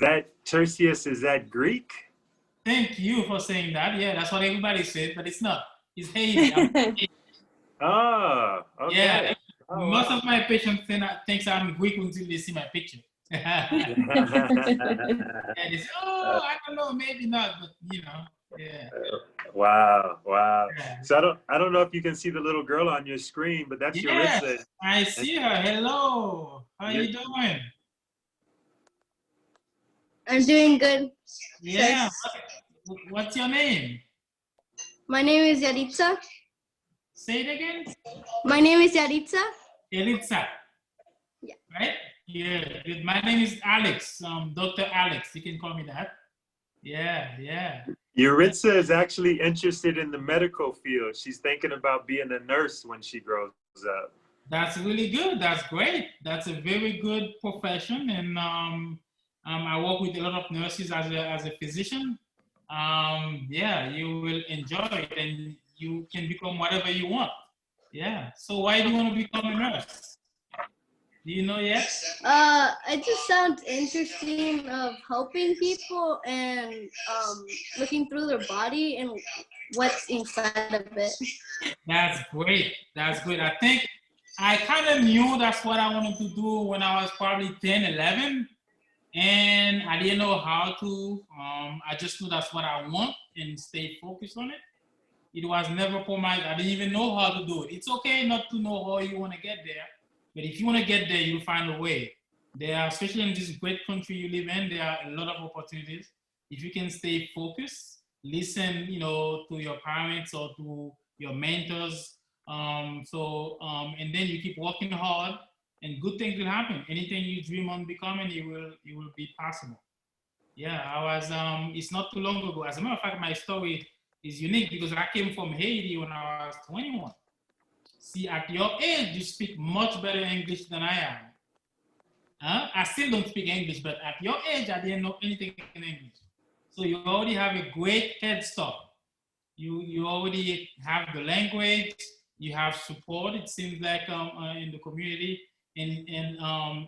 that Tertius? Is that Greek? Thank you for saying that. Yeah, that's what everybody said, but it's not. It's Haiti. I'm Haiti. Oh, Yeah, okay. Oh, most wow. of my patients thinks I'm Greek until they see my picture. And they say, "Oh, I don't know, maybe not, but you know, yeah." Wow, wow. Yeah. So I don't know if you can see the little girl on your screen, but that's Yes, Yaritza. I And see her. Hello, how you you doing? I'm doing good. Yeah, what's your name? My name is Yaritza. Say it again. My name is Yaritza. Elitsa. Yeah. Right? Yeah. Good. My name is Alex. Dr. Alex. You can call me that. Yeah, yeah. Yaritza is actually interested in the medical field. She's thinking about being a nurse when she grows up. That's really good. That's great. That's a very good profession, and I work with a lot of nurses as a physician. Yeah, you will enjoy it, and you can become whatever you want. Yeah. So why do you want to become a nurse? Do you know yet? It just sounds interesting of helping people and looking through their body and what's inside of it. That's great. That's great. I think I kind of knew that's what I wanted to do when I was probably 10, 11. And I didn't know how to. I just knew that's what I want and stay focused on it. It was never for my, I didn't even know how to do it. It's okay not to know how you want to get there. But if you want to get there, you'll find a way. There are, especially in this great country you live in, there are a lot of opportunities. If you can stay focused, listen, to your parents or to your mentors. And then you keep working hard, and good things will happen. Anything you dream on becoming, it will be possible. Yeah, I was. It's not too long ago. As a matter of fact, my story is unique because I came from Haiti when I was 21. See, at your age, you speak much better English than I am. Huh? I still don't speak English, but at your age, I didn't know anything in English. So you already have a great head start. You already have the language. You have support. It seems like in the community, and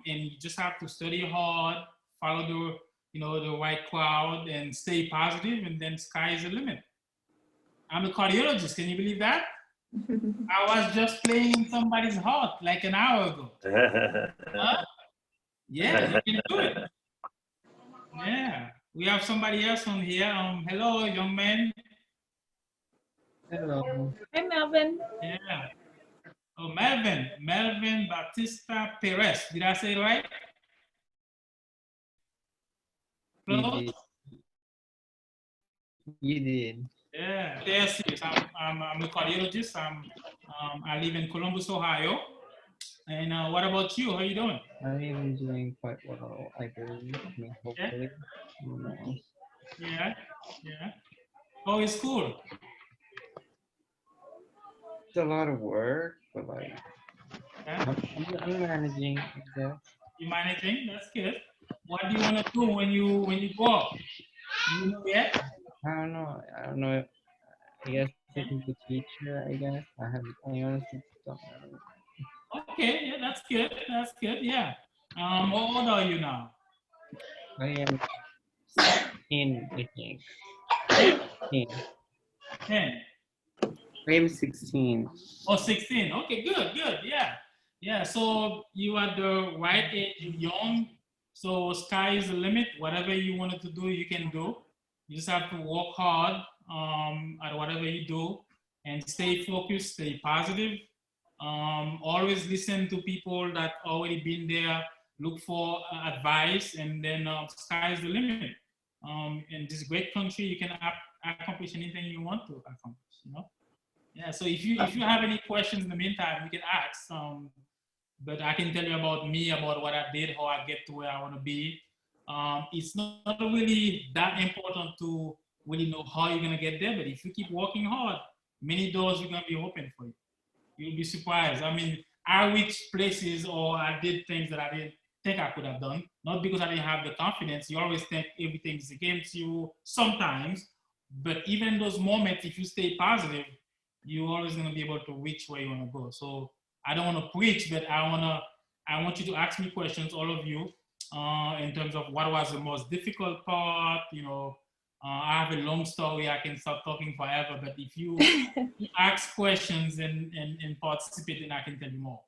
you just have to study hard, follow the right crowd, and stay positive, and then sky is the limit. I'm a cardiologist. Can you believe that? I was just playing in somebody's heart like an hour ago. Huh? Yeah, you can do it. Yeah. We have somebody else on here. Hello, young man. Hello. Hi, Melvin. Yeah. Oh, Melvin Batista Perez. Did I say it right? Close? You did. Yeah. Yes, I'm a cardiologist. I live in Columbus, Ohio. And what about you? How are you doing? I'm doing quite well, I believe. I mean, hopefully. Yeah. Yeah. Oh, it's cool. It's a lot of work, but like, Yeah. I'm managing, I guess. You're managing? That's good. What do you want to do when you grow up? Do you know yet? I don't know. I don't know. I guess I can be a teacher, I guess. I honestly don't know. Okay, yeah, that's good. That's good. Yeah. How old are you now? I am 16, I think. 16. 10. I am 16. Oh, 16. Okay, good, good. Yeah. Yeah. So you are the right age, you're young. So sky is the limit. Whatever you wanted to do, you can do. You just have to work hard at whatever you do and stay focused, stay positive. Always listen to people that already been there, look for advice, and then sky is the limit. In this great country, you can accomplish anything you want to accomplish. Yeah, so if you have any questions in the meantime, you can ask. But I can tell you about me, about what I did, how I get to where I want to be. It's not really that important to really know how you're gonna get there, but if you keep working hard, many doors are gonna be open for you. You'll be surprised. I mean, I reached places or I did things that I didn't think I could have done, not because I didn't have the confidence. You always think everything's against you sometimes, but even in those moments, if you stay positive, you're always going to be able to reach where you want to go. So I don't want to preach, but I want you to ask me questions, all of you. in terms of what was the most difficult part. I have a long story. I can start talking forever, but if you ask questions and participate, then I can tell you more.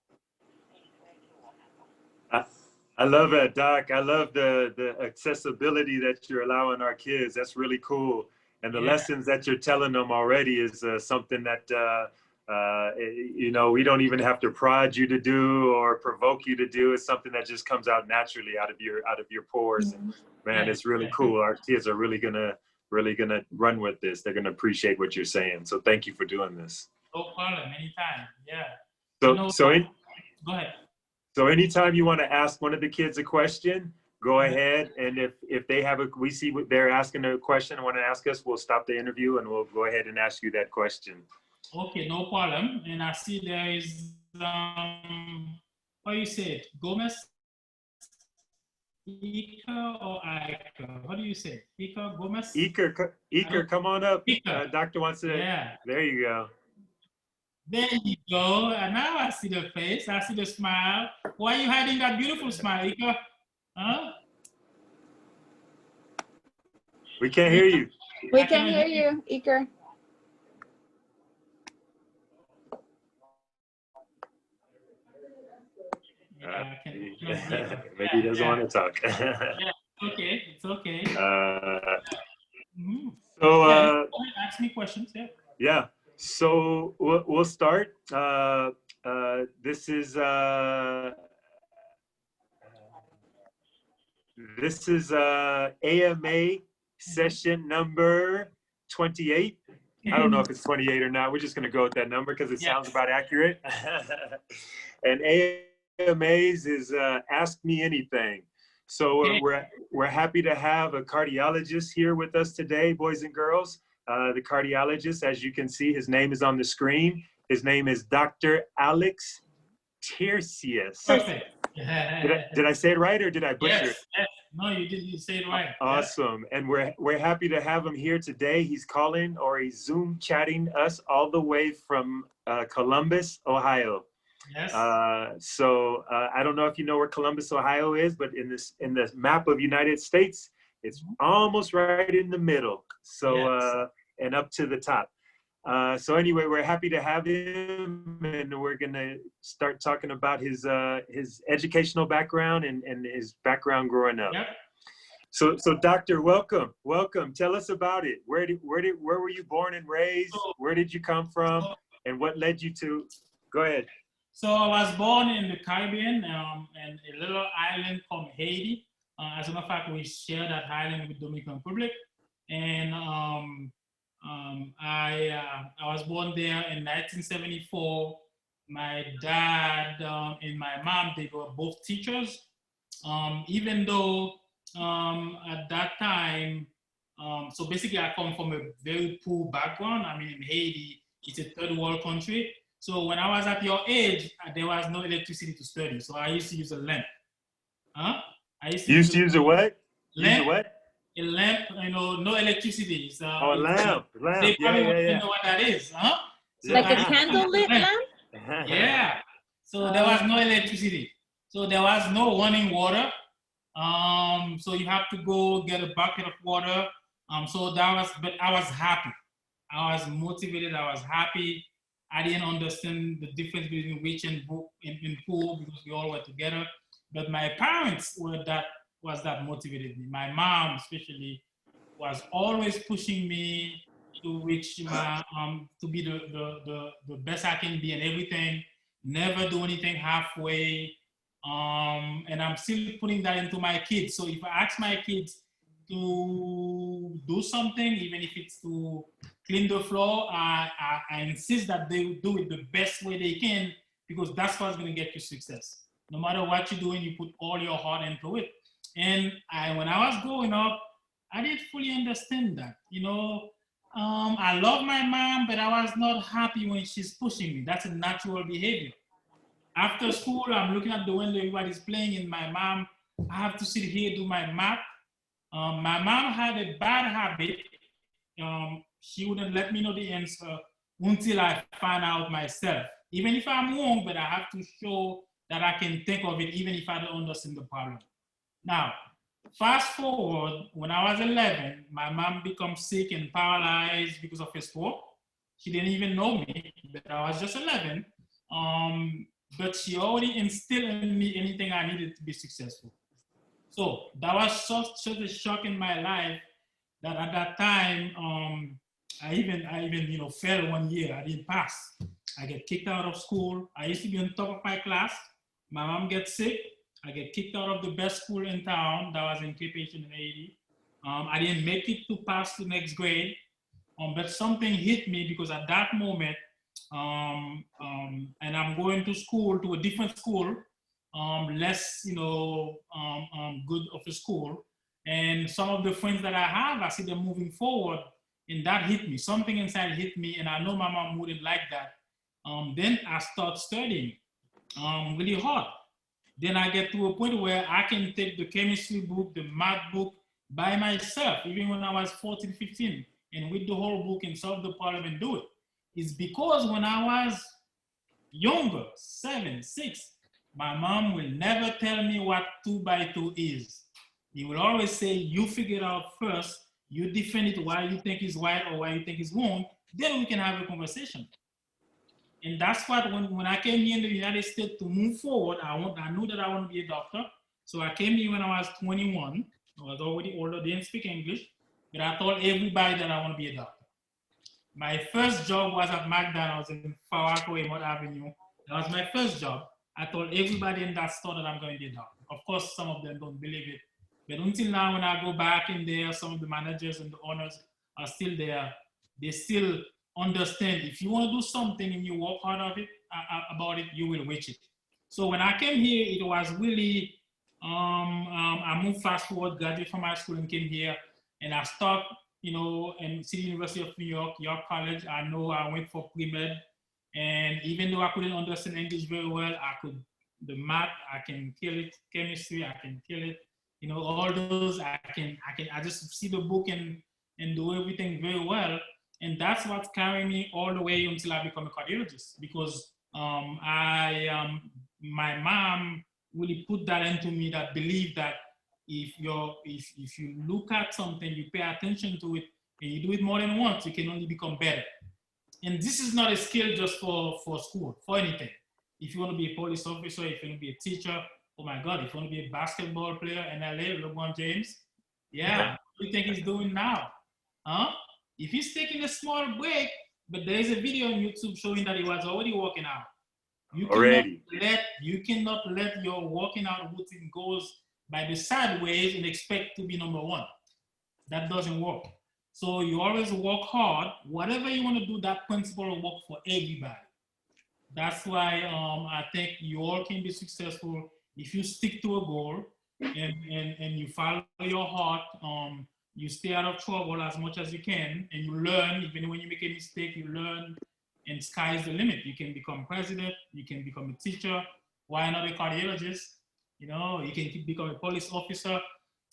I love that, Doc. I love the accessibility that you're allowing our kids. That's really cool. And the lessons that you're telling them already is something that, we don't even have to prod you to do or provoke you to do. It's something that just comes out naturally out of your pores. And man, it's really cool. Our kids are really gonna run with this. They're gonna appreciate what you're saying. So thank you for doing this. No problem. Anytime. Yeah. Go ahead. So anytime you want to ask one of the kids a question, go ahead. And if they have we see what they're asking a question and want to ask us, we'll stop the interview and we'll go ahead and ask you that question. Okay, no problem. And I see there is, what you say, Gomez? Iker or Iker? What do you say? Iker, Gomez? Iker, come on up. Iker. Doctor wants to. Yeah. There you go. There you go. And now I see the face. I see the smile. Why are you hiding that beautiful smile, Iker? Huh? We can't hear you. We can hear you, Iker. Maybe he doesn't want to talk. Okay, it's okay. So ask me questions. Yeah. So we'll start. This is AMA session number 28. I don't know if it's 28 or not. We're just going to go with that number because it sounds about accurate. And AMAs is Ask Me Anything. So we're happy to have a cardiologist here with us today, boys and girls. The cardiologist, as you can see, his name is on the screen. His name is Dr. Alix Tirsias. Perfect. Did I say it right or did I butcher it? Yes. No, you did. You say it right. Awesome. And we're happy to have him here today. He's calling or he's Zoom chatting us all the way from Columbus, Ohio. Yes. So I don't know if you know where Columbus, Ohio is, but in the map of United States, it's almost right in the middle. So and up to the top. So anyway, we're happy to have him, and we're gonna start talking about his educational background and his background growing up. Yep. So doctor, welcome. Tell us about it. Where were you born and raised? Where did you come from? And what led you to? Go ahead. So I was born in the Caribbean, in a little island called Haiti. As a matter of fact, we share that island with Dominican Republic, and I was born there in 1974. My dad and my mom, they were both teachers. Even though at that time, so basically I come from a very poor background. I mean, in Haiti, it's a third world country. So when I was at your age, there was no electricity to study. So I used to use a lamp. You used to use a what? Lamp. Use a what? A lamp, no electricity. So a lamp. They probably wouldn't know what that is, huh? So like a candlelit lamp? Yeah. So there was no electricity. So there was no running water. So you have to go get a bucket of water. But I was happy. I was motivated. I was happy. I didn't understand the difference between rich and poor because we all were together. But my parents was that motivated me. My mom especially was always pushing me to reach my to be the best I can be in everything. Never do anything halfway. And I'm still putting that into my kids. So if I ask my kids to do something, even if it's to clean the floor, I insist that they do it the best way they can, because that's what's going to get you success. No matter what you're doing, you put all your heart into it. And when I was growing up, I didn't fully understand that. I love my mom, but I was not happy when she's pushing me. That's a natural behavior. After school, I'm looking at the window, everybody's playing, and my mom, I have to sit here, do my math. My mom had a bad habit. She wouldn't let me know the answer until I find out myself. Even if I'm wrong, but I have to show that I can think of it, even if I don't understand the problem. Now, fast forward, when I was 11, my mom became sick and paralyzed because of a stroke. She didn't even know me, but I was just 11. But she already instilled in me anything I needed to be successful. So that was such a shock in my life that at that time, I even failed 1 year. I didn't pass. I get kicked out of school. I used to be on top of my class. My mom gets sick. I get kicked out of the best school in town. That was in Cape Haitian in Haiti. I didn't make it to pass the next grade. But something hit me because at that moment, and I'm going to school, to a different school, less, good of a school. And some of the friends that I have, I see them moving forward, and that hit me. Something inside hit me, and I know my mom wouldn't like that. Then I start studying really hard. Then I get to a point where I can take the chemistry book, the math book by myself, even when I was 14, 15, and read the whole book and solve the problem and do it. It's because when I was younger, 7, 6, my mom will never tell me what 2 by 2 is. He will always say, you figure it out first, you defend it why you think is right or why you think is wrong, then we can have a conversation. And that's what, when I came here in the United States to move forward, I knew that I want to be a doctor. So I came here when I was 21. I was already older, didn't speak English, but I told everybody that I want to be a doctor. My first job was at McDonald's in Faraco, Emot Avenue. That was my first job. I told everybody in that store that I'm going to be a doctor. Of course, some of them don't believe it. But until now, when I go back in there, some of the managers and the owners are still there. They still understand if you want to do something and you work hard about it, you will reach it. So when I came here, it was really, I moved fast forward, graduated from high school and came here, and I started, in City University of New York, York College. I know I went for pre-med, and even though I couldn't understand English very well, the math, I can kill it, chemistry, I can kill it, all those, I just see the book and do everything very well. And that's what's carrying me all the way until I become a cardiologist, because my mom really put that into me, that belief that if you look at something, you pay attention to it, and you do it more than once, you can only become better. And this is not a skill just for school, for anything. If you want to be a police officer, if you want to be a teacher, oh my God, if you want to be a basketball player in LA, LeBron James, yeah, what do you think he's doing now? Huh? If he's taking a small break, but there is a video on YouTube showing that he was already working out. You cannot let your working out routine goes by the sideways and expect to be number one. That doesn't work. So you always work hard. Whatever you want to do, that principle will work for everybody. That's why I think you all can be successful if you stick to a goal and you follow your heart. You stay out of trouble as much as you can, and you learn. Even when you make a mistake, you learn, and sky's the limit. You can become president, you can become a teacher. Why not a cardiologist? You can become a police officer.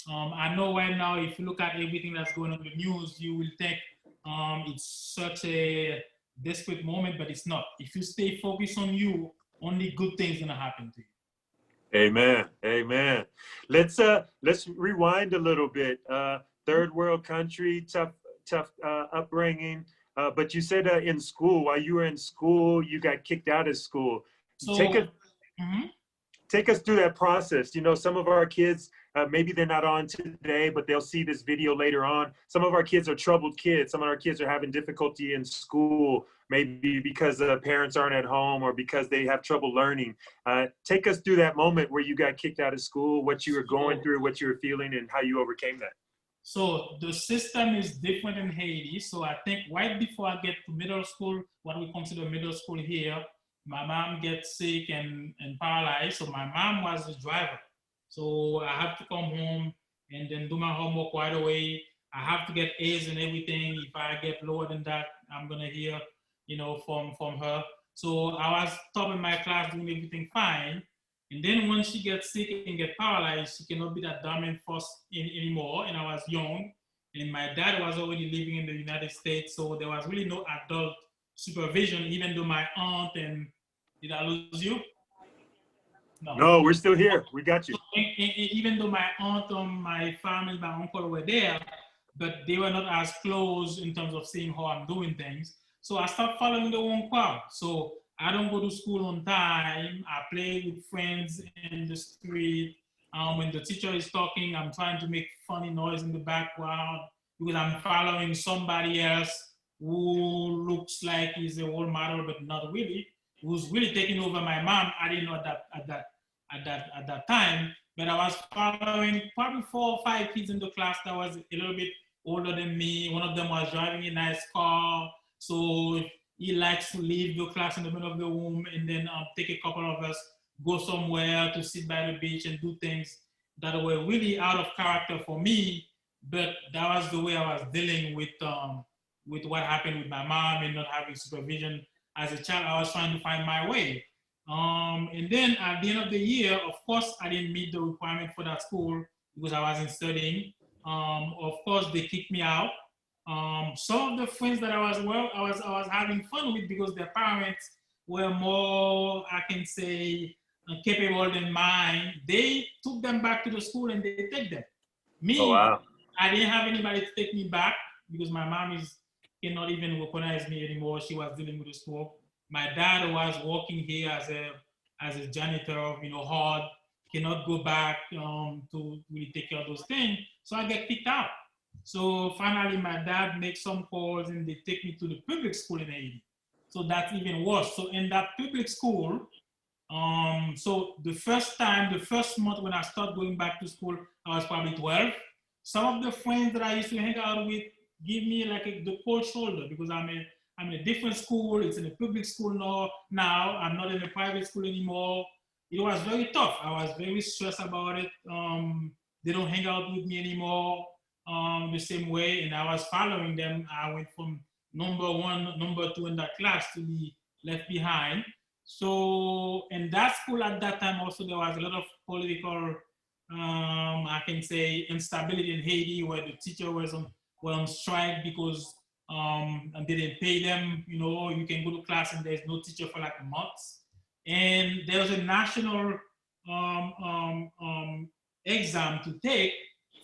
I know right now, if you look at everything that's going on in the news, you will think it's such a desperate moment, but it's not. If you stay focused on you, only good things gonna happen to you. Amen. Amen. Let's rewind a little bit. Third world country, tough upbringing. But you said in school, while you were in school, you got kicked out of school. So, take us through that process. Some of our kids, maybe they're not on today, but they'll see this video later on. Some of our kids are troubled kids. Some of our kids are having difficulty in school, maybe because the parents aren't at home or because they have trouble learning. Take us through that moment where you got kicked out of school, what you were going through, what you were feeling, and how you overcame that. So the system is different in Haiti. So I think right before I get to middle school, what we consider middle school here, my mom gets sick and paralyzed. So my mom was the driver. So I have to come home and then do my homework right away. I have to get A's and everything. If I get lower than that, I'm gonna hear, from her. So I was top in my class doing everything fine. And then when she gets sick and get paralyzed, she cannot be that dominant force anymore. And I was young, and my dad was already living in the United States. So there was really no adult supervision, even though my aunt and, did I lose you? No, we're still here. We got you. even though my aunt, my family, my uncle were there, but they were not as close in terms of seeing how I'm doing things. So I stopped following the wrong crowd. So I don't go to school on time. I play with friends in the street. When the teacher is talking, I'm trying to make funny noise in the background because I'm following somebody else who looks like he's a role model, but not really, who's really taking over my mom. I didn't know at that time, but I was following probably 4 or 5 kids in the class that was a little bit older than me. One of them was driving a nice car, so he likes to leave the class in the middle of the room and then take a couple of us, go somewhere to sit by the beach and do things that were really out of character for me, but that was the way I was dealing with what happened with my mom and not having supervision. As a child, I was trying to find my way. And then at the end of the year, of course, I didn't meet the requirement for that school because I wasn't studying. Of course, they kicked me out. Some of the friends that I was having fun with because their parents were more, I can say, capable than mine. They took them back to the school and they take them. Me, Oh, wow. I didn't have anybody to take me back because my mom cannot even recognize me anymore. She was dealing with the school. My dad was working here as a janitor, hard, cannot go back to really take care of those things. So I get kicked out. So finally, my dad makes some calls and they take me to the public school in Haiti. So that's even worse. So in that public school, so the first month when I started going back to school, I was probably 12. Some of the friends that I used to hang out with give me like the cold shoulder because I'm in a different school. It's in a public school now. I'm not in a private school anymore. It was very tough. I was very stressed about it. They don't hang out with me anymore the same way, and I was following them. I went from number 1, number 2 in that class to be left behind. So in that school at that time also there was a lot of political, I can say, instability in Haiti where the teacher were on strike because they didn't pay them. You can go to class and there's no teacher for like months. And there was a national exam to take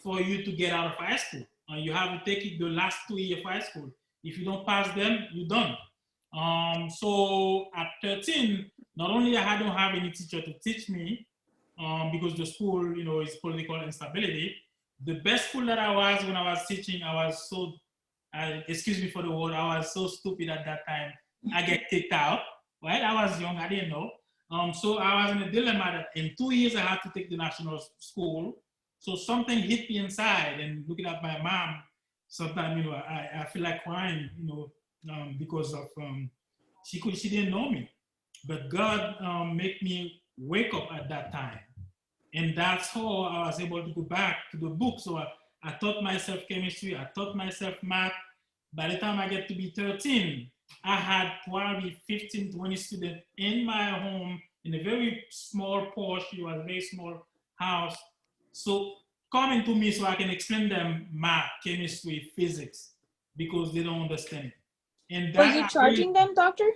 for you to get out of high school. You have to take it the last 2 years of high school. If you don't pass them, you're done. So at 13, not only I don't have any teacher to teach me because the school, is political instability. The best school that I was when I was teaching, I was so, excuse me for the word, I was so stupid at that time. I get kicked out, right? I was young, I didn't know. So I was in a dilemma that in 2 years I had to take the national school. So something hit me inside, and looking at my mom, sometimes, I feel like crying, because of, she didn't know me. But God made me wake up at that time. And that's how I was able to go back to the book. So I taught myself chemistry, I taught myself math. By the time I get to be 13, I had probably 15, 20 students in my home in a very small porch. It was a very small house. So coming to me so I can explain them math, chemistry, physics, because they don't understand it. And Were you charging them, doctor?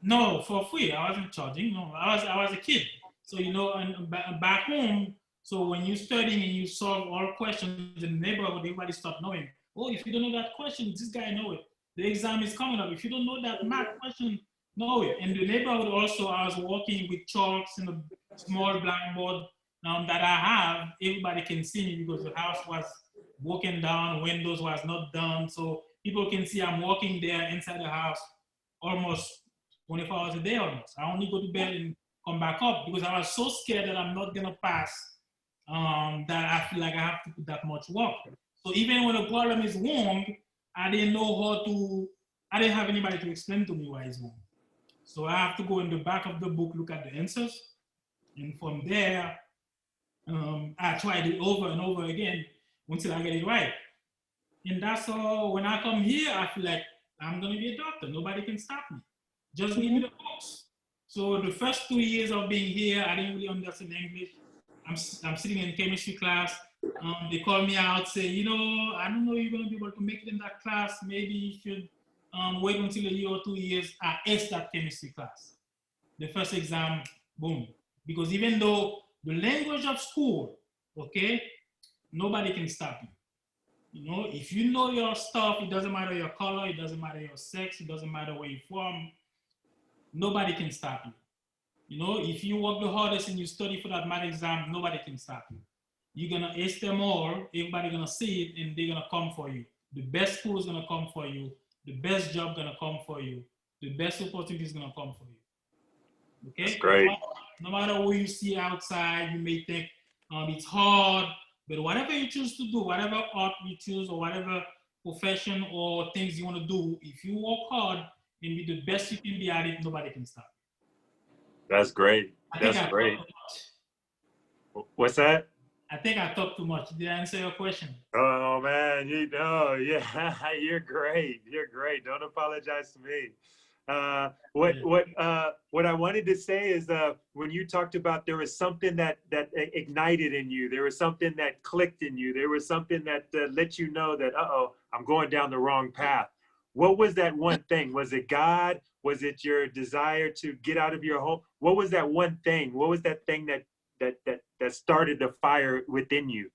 No, for free. I wasn't charging. No, I was a kid. So, and back home, so when you're studying and you solve all questions in the neighborhood, everybody start knowing, oh, if you don't know that question, this guy know it. The exam is coming up. If you don't know that math question, know it. In the neighborhood also, I was working with chalks in a small blackboard that I have. Everybody can see me because the house was broken down, windows was not done. So people can see I'm working there inside the house almost 24 hours a day almost. I only go to bed and come back up because I was so scared that I'm not gonna pass, that I feel like I have to put that much work. So even when the problem is wrong, I didn't have anybody to explain to me why it's wrong. So I have to go in the back of the book, look at the answers. And from there, I tried it over and over again until I get it right. And that's all. When I come here, I feel like I'm gonna be a doctor. Nobody can stop me. Just give me the books. So the first 2 years of being here, I didn't really understand English. I'm sitting in chemistry class. They call me out, say, I don't know if you're gonna be able to make it in that class. Maybe you should wait until a year or 2 years. I aced that chemistry class. The first exam, boom. Because even though the language of school okay, nobody can stop you. You know, if you know your stuff, it doesn't matter your color, it doesn't matter your sex, it doesn't matter where you're from, nobody can stop you. You know, if you work the hardest and you study for that math exam, nobody can stop you. You're gonna ace them all, everybody gonna see it, and they're gonna come for you. The best school is gonna come for you, the best job gonna come for you, the best opportunity is gonna come for you. Okay? That's great. No matter what you see outside, you may think it's hard, but whatever you choose to do, whatever art you choose or whatever profession or things you want to do, if you work hard and be the best you can be at it, nobody can stop you. That's great. I think That's I great. talked too much. What's that? I think I talked too much. Did I answer your question? Oh man, you know, yeah, you're great. You're great. Don't apologize to me. What I wanted to say is when you talked about there was something that ignited in you, there was something that clicked in you, there was something that let you know that I'm going down the wrong path. What was that one thing? Was it God? Was it your desire to get out of your home? What was that one thing? What was that thing that started the fire within you?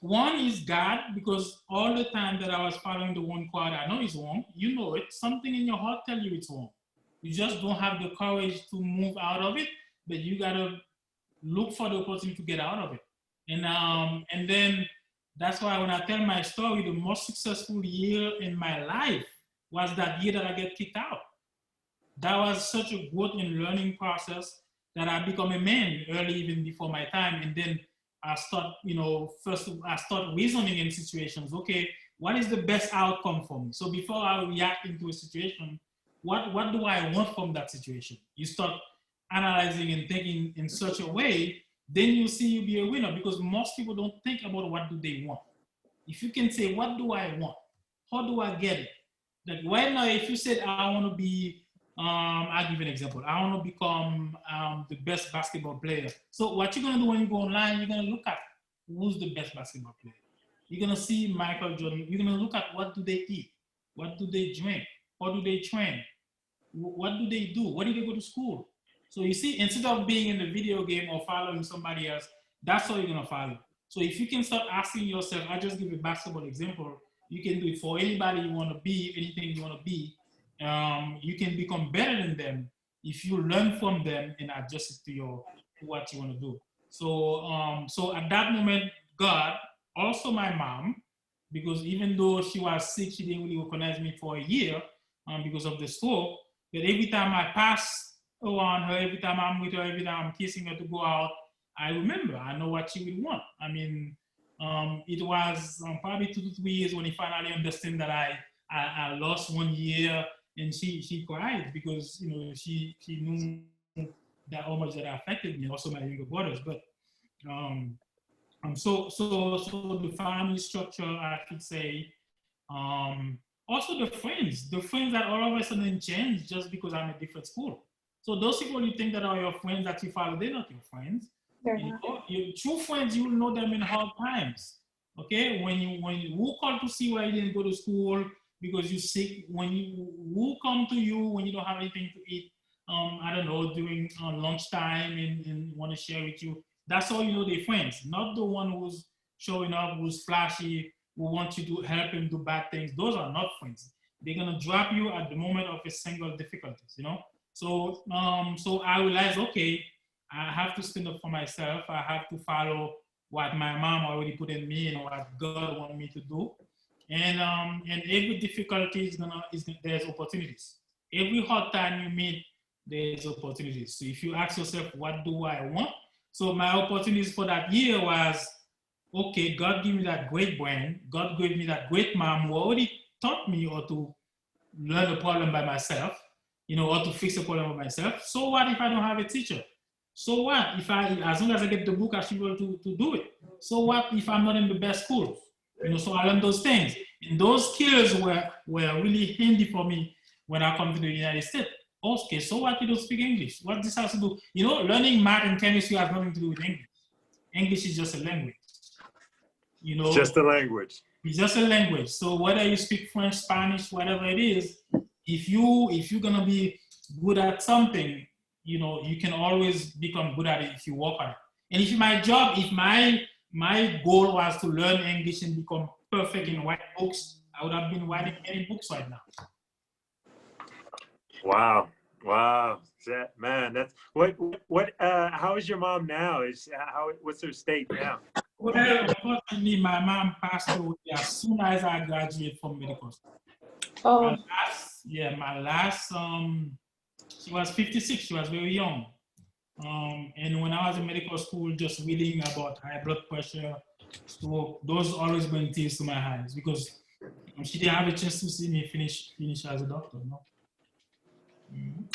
One is God, because all the time that I was following the one quad, I know it's wrong. You know it. Something in your heart tell you it's wrong. You just don't have the courage to move out of it, but you gotta look for the opportunity to get out of it. And then that's why when I tell my story, the most successful year in my life was that year that I get kicked out. That was such a growth and learning process that I become a man early, even before my time. And then I start, first I start reasoning in situations. Okay, what is the best outcome for me? So before I react into a situation, what do I want from that situation? You start analyzing and thinking in such a way, then you see you be a winner, because most people don't think about what do they want. If you can say, what do I want? How do I get it? Like right now, if you said, I want to be, I'll give you an example. I want to become the best basketball player. So what you're going to do when you go online, you're going to look at who's the best basketball player. You're going to see Michael Jordan. You're going to look at what do they eat? What do they drink? How do they train? What do they do? Where do they go to school? So you see, instead of being in the video game or following somebody else, that's how you're going to follow. So if you can start asking yourself, I just give a basketball example. You can do it for anybody you want to be, anything you want to be. You can become better than them if you learn from them and adjust it to what you want to do. So at that moment, God, also my mom, because even though she was sick, she didn't really recognize me for a year because of the stroke. But every time I pass around her, every time I'm with her, every time I'm kissing her to go out, I remember, I know what she would want. I mean, it was probably 2 to 3 years when he finally understood that I lost 1 year, and she cried because she knew that how much that affected me, also my younger brothers. But so the family structure, I should say, also the friends that all of a sudden change just because I'm a different school. So those people you think that are your friends that you follow, they're not your friends. Your true friends, you will know them in hard times. Okay, when you who call to see why you didn't go to school because you're sick, who come to you when you don't have anything to eat, I don't know, during lunchtime and want to share with you. That's how you know they're friends, not the one who's showing up, who's flashy, who wants you to help him do bad things. Those are not friends. They're gonna drop you at the moment of a single difficulties, So I realized, okay, I have to stand up for myself. I have to follow what my mom already put in me and what God wanted me to do. And every difficulty there's opportunities. Every hard time you meet, there's opportunities. So if you ask yourself, what do I want? So my opportunities for that year was, okay, God gave me that great brain. God gave me that great mom who already taught me how to learn the problem by myself, or to fix the problem by myself. So what if I don't have a teacher? So what if as long as I get the book, I should be able to do it? So what if I'm not in the best schools? So I learned those things. And those skills were really handy for me when I come to the United States. Okay, so what you don't speak English? What this has to do? Learning math and chemistry has nothing to do with English. English is just a language. It's just a language. It's just a language. So whether you speak French, Spanish, whatever it is, if you're gonna be good at something, you can always become good at it if you work on it. And if my my goal was to learn English and become perfect in writing books, I would have been writing many books right now. Wow. Wow. Man, that's how is your mom now? What's her state now? Well, unfortunately, my mom passed away as soon as I graduated from medical school. Oh, My last, she was 56, she was very young. And when I was in medical school, just reading about high blood pressure, stroke, those always bring tears to my eyes because she didn't have a chance to see me finish as a doctor, no?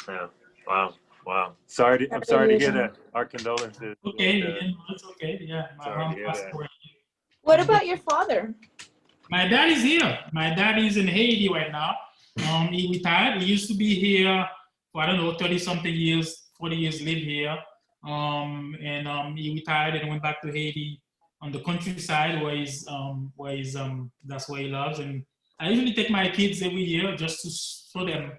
Yeah. Wow. Wow. I'm sorry to hear that. Our condolences. Okay, it's okay. Yeah, my Sorry mom to hear passed that. away. what about your father? My dad is here. My dad is in Haiti right now. He retired. He used to be here for, I don't know, 30 something years, 40 years live here. He retired and went back to Haiti on the countryside where that's where he loves. And I usually take my kids every year just to show them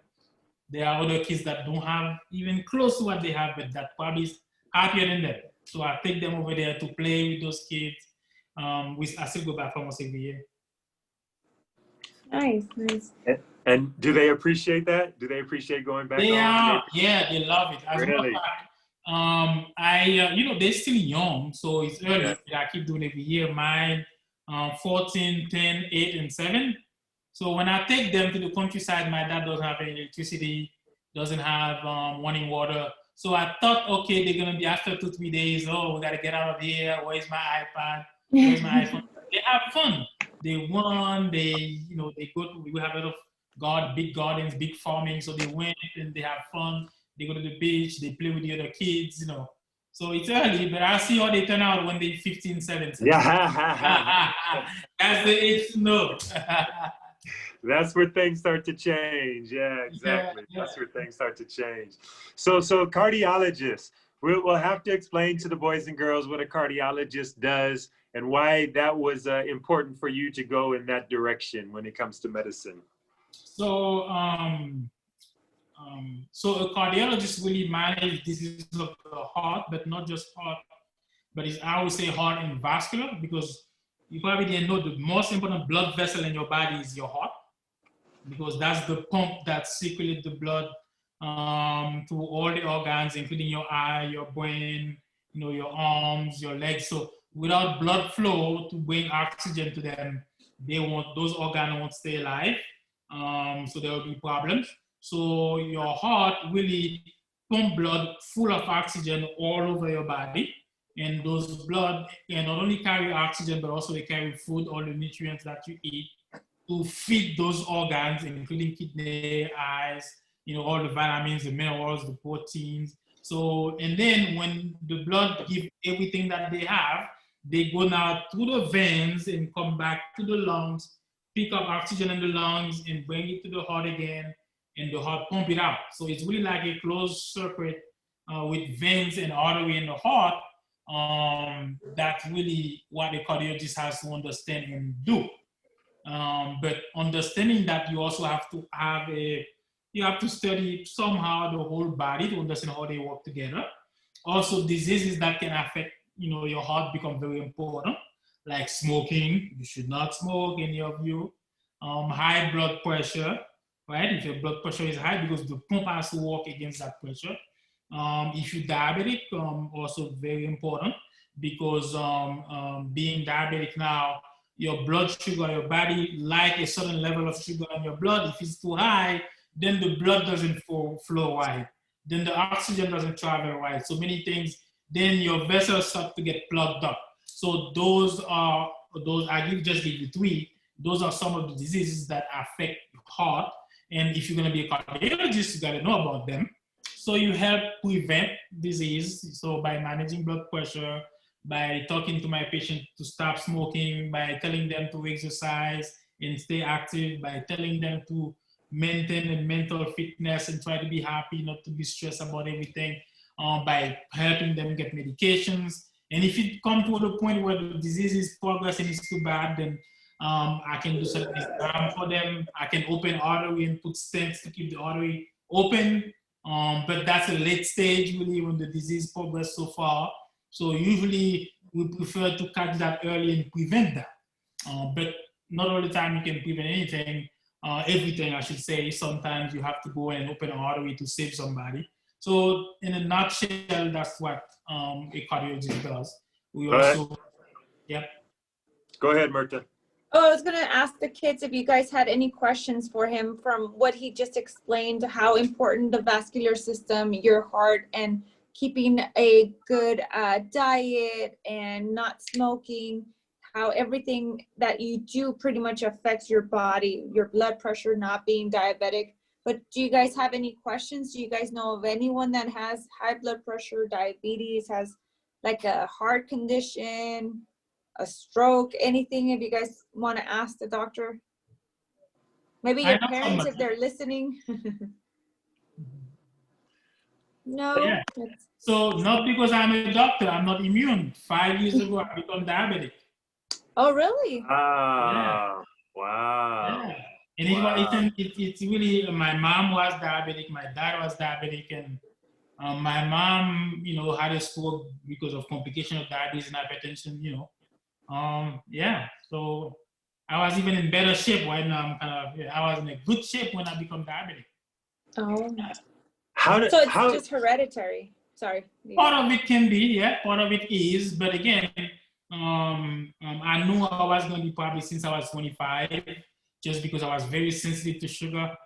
there are other kids that don't have even close to what they have, but that probably is happier than them. So I take them over there to play with those kids. I still go back almost every year. Nice, nice. And do they appreciate that? Do they appreciate going back home? They love it. As really? They're still young, so it's early. Yeah. I keep doing it every year. Mine, 14, 10, 8, and 7. So when I take them to the countryside, my dad doesn't have any electricity, doesn't have running water. So I thought, okay, they're gonna be after 2-3 days. Oh, we gotta get out of here. Where's my iPad? Where's my iPhone? They have fun. They run. They go to. We have a lot of big gardens, big farming. So they went and they have fun. They go to the beach. They play with the other kids. So it's early, but I see how they turn out when they're 15, 17. Yeah. That's the age to know. That's where things start to change. Yeah, exactly. Yeah. That's where things start to change. So cardiologist, we'll have to explain to the boys and girls what a cardiologist does and why that was important for you to go in that direction when it comes to medicine. So, so a cardiologist really manages diseases of the heart, but not just heart, but I would say heart and vascular, because you probably didn't know the most important blood vessel in your body is your heart, because that's the pump that circulates the blood to all the organs, including your eye, your brain, your arms, your legs. So without blood flow to bring oxygen to them, those organs won't stay alive. So there will be problems. So your heart really pump blood full of oxygen all over your body. And those blood can not only carry oxygen, but also they carry food, all the nutrients that you eat to feed those organs, including kidney, eyes, all the vitamins, the minerals, the proteins. So, and then when the blood gives everything that they have, they go now through the veins and come back to the lungs, pick up oxygen in the lungs and bring it to the heart again, and the heart pump it out. So it's really like a closed circuit with veins and artery in the heart. That's really what a cardiologist has to understand and do. But understanding that, you also have to you have to study somehow the whole body to understand how they work together. Also, diseases that can affect, your heart become very important, like smoking. You should not smoke, any of you. High blood pressure, right? If your blood pressure is high, because the pump has to work against that pressure. If you're diabetic, also very important, because being diabetic now, your blood sugar, your body like a certain level of sugar in your blood. If it's too high, then the blood doesn't flow right. Then the oxygen doesn't travel right. So many things, then your vessels start to get plugged up. So I just give you 3. Those are some of the diseases that affect heart. And if you're gonna be a cardiologist, you gotta know about them. So you help prevent disease. So by managing blood pressure, by talking to my patient to stop smoking, by telling them to exercise and stay active, by telling them to maintain a mental fitness and try to be happy, not to be stressed about everything, by helping them get medications. And if it comes to the point where the disease is progressing, it's too bad, then I can do something for them. I can open artery and put stents to keep the artery open. But that's a late stage, really, when the disease progresses so far. So usually we prefer to catch that early and prevent that. But not all the time you can prevent anything, everything I should say. Sometimes you have to go and open an artery to save somebody. So in a nutshell, that's what a cardiologist does. We also, yep. Go ahead, Myrta. Oh, I was going to ask the kids if you guys had any questions for him from what he just explained, how important the vascular system, your heart, and keeping a good diet and not smoking, how everything that you do pretty much affects your body, your blood pressure, not being diabetic. But do you guys have any questions? Do you guys know of anyone that has high blood pressure, diabetes, has like a heart condition, a stroke, anything? If you guys want to ask the doctor, maybe your parents if they're listening. No. Yeah. So not because I'm a doctor, I'm not immune. 5 years ago, I became diabetic. Oh, really? Wow. Wow. Yeah. And it's really, my mom was diabetic, my dad was diabetic, and my mom, had a stroke because of complication of diabetes and hypertension, yeah. So I was even in better shape when I was in a good shape when I became diabetic. Oh. So it's just hereditary. Sorry. Part of it can be, yeah, part of it is, but again, I knew I was going to be probably since I was 25, just because I was very sensitive to sugar.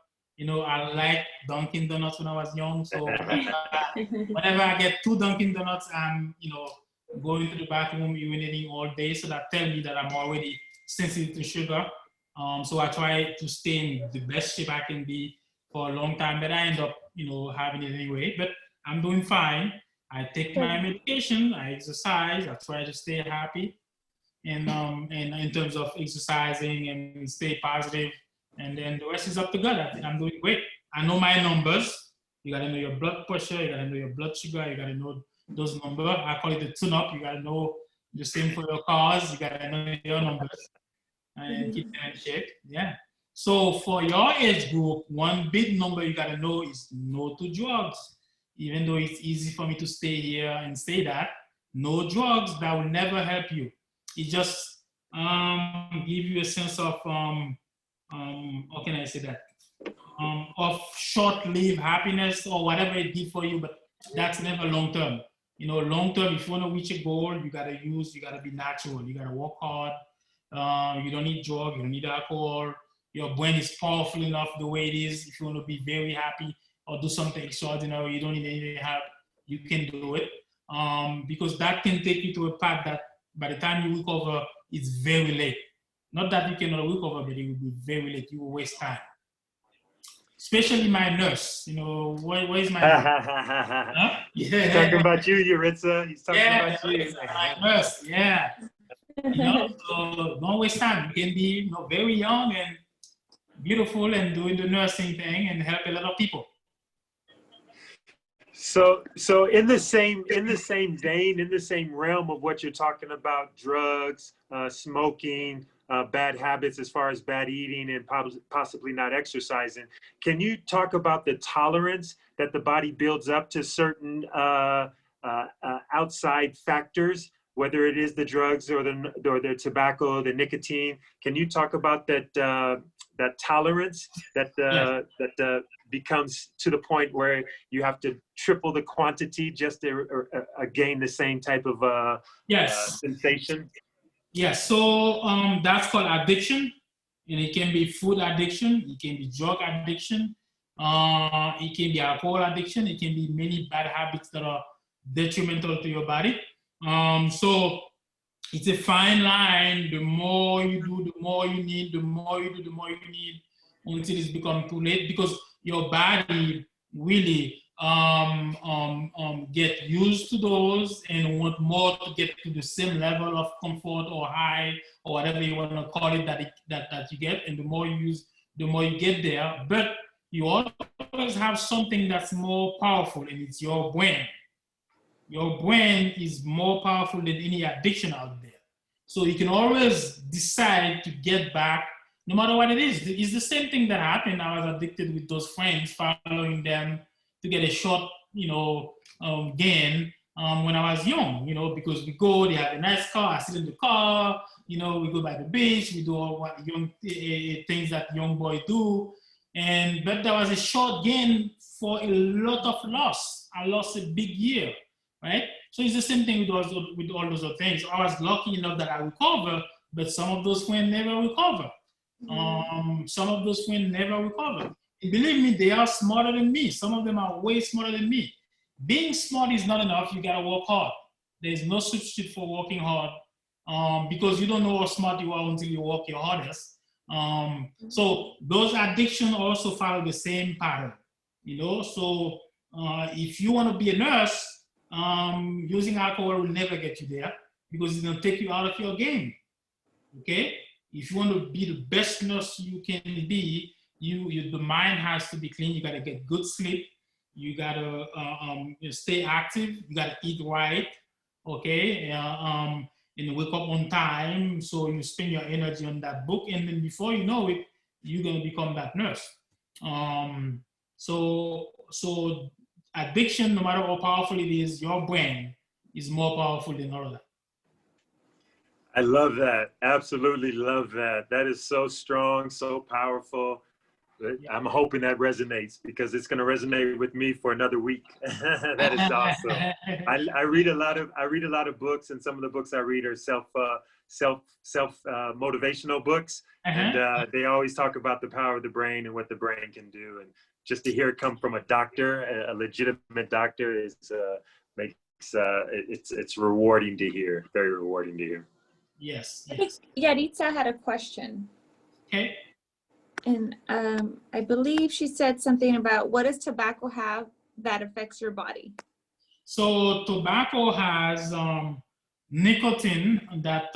I liked Dunkin' Donuts when I was young, so whenever I get 2 Dunkin' Donuts, I'm, going to the bathroom, urinating all day, so that tells me that I'm already sensitive to sugar. So I try to stay in the best shape I can be for a long time, but I end up, having it anyway. But I'm doing fine. I take my medication, I exercise, I try to stay happy, and in terms of exercising and stay positive, and then the rest is up to God. I think I'm doing great. I know my numbers. You gotta know your blood pressure, you gotta know your blood sugar, you gotta know those numbers. I call it the tune-up. You gotta know the same for your cars, you gotta know your numbers and keep them in shape. Yeah. So for your age group, one big number you gotta know is no to drugs. Even though it's easy for me to stay here and say that, no drugs, that will never help you. It just give you a sense of, how can I say that? Of short-lived happiness or whatever it did for you, but that's never long-term. Long-term, if you want to reach a goal, you gotta be natural. You gotta work hard. You don't need drugs, you don't need alcohol. Your brain is powerful enough the way it is. If you want to be very happy or do something extraordinary, you don't need any help, you can do it. Because that can take you to a path that by the time you recover, it's very late. Not that you cannot recover, but it will be very late. You will waste time. Especially my nurse, where is my huh? Yeah. He's talking about you, Yuritsa. He's talking about you. My nurse, yeah. So don't waste time. You can be very young and beautiful and doing the nursing thing and help a lot of people. So in the same vein, in the same realm of what you're talking about, drugs, smoking, bad habits as far as bad eating and possibly not exercising, can you talk about the tolerance that the body builds up to certain outside factors, whether it is the drugs or the tobacco, the nicotine? Can you talk about that tolerance that becomes to the point where you have to triple the quantity just to gain the same type of sensation? Yes, so that's called addiction, and it can be food addiction, it can be drug addiction, it can be alcohol addiction, it can be many bad habits that are detrimental to your body. So it's a fine line. The more you do, the more you need, the more you do, the more you need, until it's become too late, because your body really get used to those and want more to get to the same level of comfort or high or whatever you want to call it that you get. And the more you use, the more you get there. But you always have something that's more powerful, and it's your brain. Your brain is more powerful than any addiction out there. So you can always decide to get back, no matter what it is. It's the same thing that happened. I was addicted with those friends, following them to get a short, gain. when I was young, because we go, they have a nice car, I sit in the car, we go by the beach, we do all what young things that young boys do. But there was a short gain for a lot of loss. I lost a big year, right? So it's the same thing with all those other things. I was lucky enough that I recover, but some of those friends never recover. Some of those friends never recover. And believe me, they are smarter than me. Some of them are way smarter than me. Being smart is not enough. You gotta work hard. There's no substitute for working hard, because you don't know how smart you are until you work your hardest. So those addictions also follow the same pattern, So if you want to be a nurse, using alcohol will never get you there because it's gonna take you out of your game. Okay? If you want to be the best nurse you can be, the mind has to be clean. You gotta get good sleep. You gotta stay active. You gotta eat right. Okay? And wake up on time, so you spend your energy on that book, and then before you know it, you're gonna become that nurse. So addiction, no matter how powerful it is, your brain is more powerful than all of that. I love that. Absolutely love that. That is so strong, so powerful. I'm hoping that resonates because it's going to resonate with me for another week. That is awesome. I read a lot of books, and some of the books I read are self motivational books, and they always talk about the power of the brain and what the brain can do. And just to hear it come from a doctor, a legitimate doctor, it's rewarding to hear. Very rewarding to hear. Yes. I think Yaritza had a question. Okay. And I believe she said something about what does tobacco have that affects your body? So tobacco has nicotine that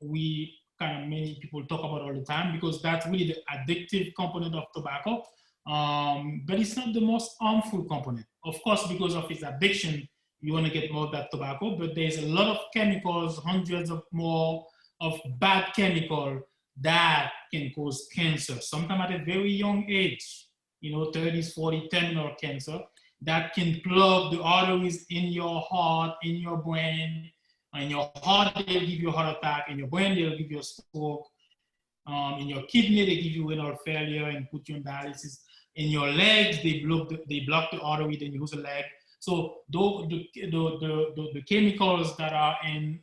we many people talk about all the time because that's really the addictive component of tobacco. But it's not the most harmful component. Of course, because of its addiction, you want to get more of that tobacco, but there's a lot of chemicals, hundreds of more of bad chemical that can cause cancer, sometimes at a very young age, 30s, 40s, terminal cancer, that can plug the arteries in your heart, in your brain. In your heart, they'll give you a heart attack. In your brain, they'll give you a stroke. In your kidney, they give you renal failure and put you on dialysis. In your legs, they block the artery, then you lose a leg. So the chemicals that are in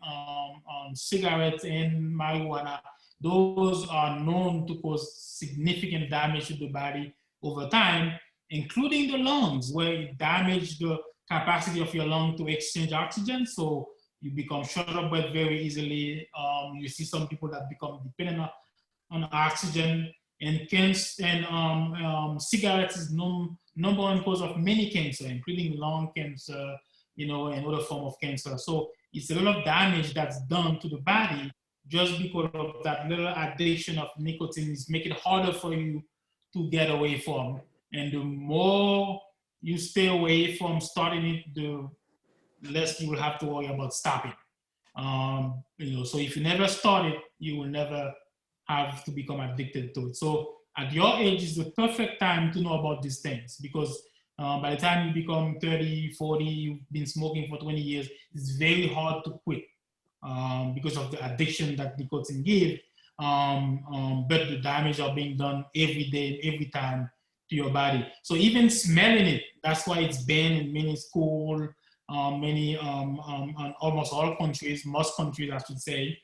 cigarettes and marijuana, those are known to cause significant damage to the body over time, including the lungs, where it damages the capacity of your lung to exchange oxygen. So you become short of breath very easily. You see some people that become dependent on oxygen. And cigarettes is number one cause of many cancer, including lung cancer, and other form of cancer. So it's a lot of damage that's done to the body just because of that little addiction of nicotine is making it harder for you to get away from. And the more you stay away from starting it, the less you will have to worry about stopping. So if you never start it, you will never have to become addicted to it. So at your age is the perfect time to know about these things because by the time you become 30, 40, you've been smoking for 20 years, it's very hard to quit because of the addiction that nicotine gives. But the damage are being done every day, every time to your body. So even smelling it, that's why it's banned in many schools, almost all countries, most countries I should say,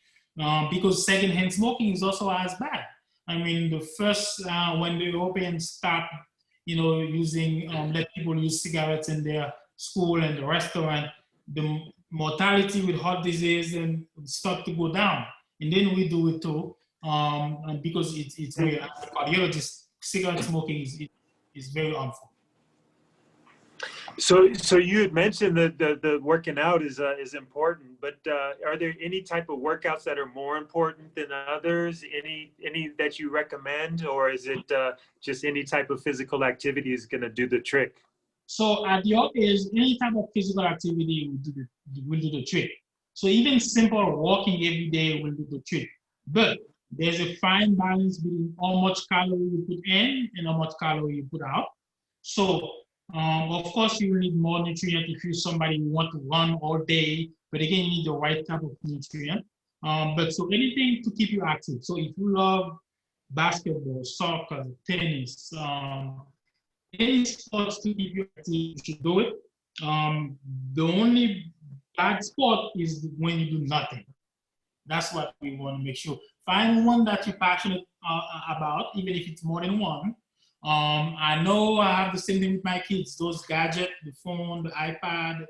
because secondhand smoking is also as bad. I mean, the first, when the Europeans stopped, using, let people use cigarettes in their school and the restaurant, the mortality with heart disease and start to go down. And then we do it too, because it's very, as a cardiologist, cigarette smoking is very harmful. So you had mentioned that the working out is important, but are there any type of workouts that are more important than others? Any that you recommend, or is it just any type of physical activity is going to do the trick? So at your age, any type of physical activity will do the trick. So even simple walking every day will do the trick. But there's a fine balance between how much calorie you put in and how much calorie you put out. So Of course, you will need more nutrient if you're somebody who want to run all day, but again, you need the right type of nutrient. But so anything to keep you active. So if you love basketball, soccer, tennis, any sports to keep you active, you should do it. The only bad sport is when you do nothing. That's what we want to make sure. Find one that you're passionate about, even if it's more than one. I know I have the same thing with my kids. Those gadgets, the phone, the iPad,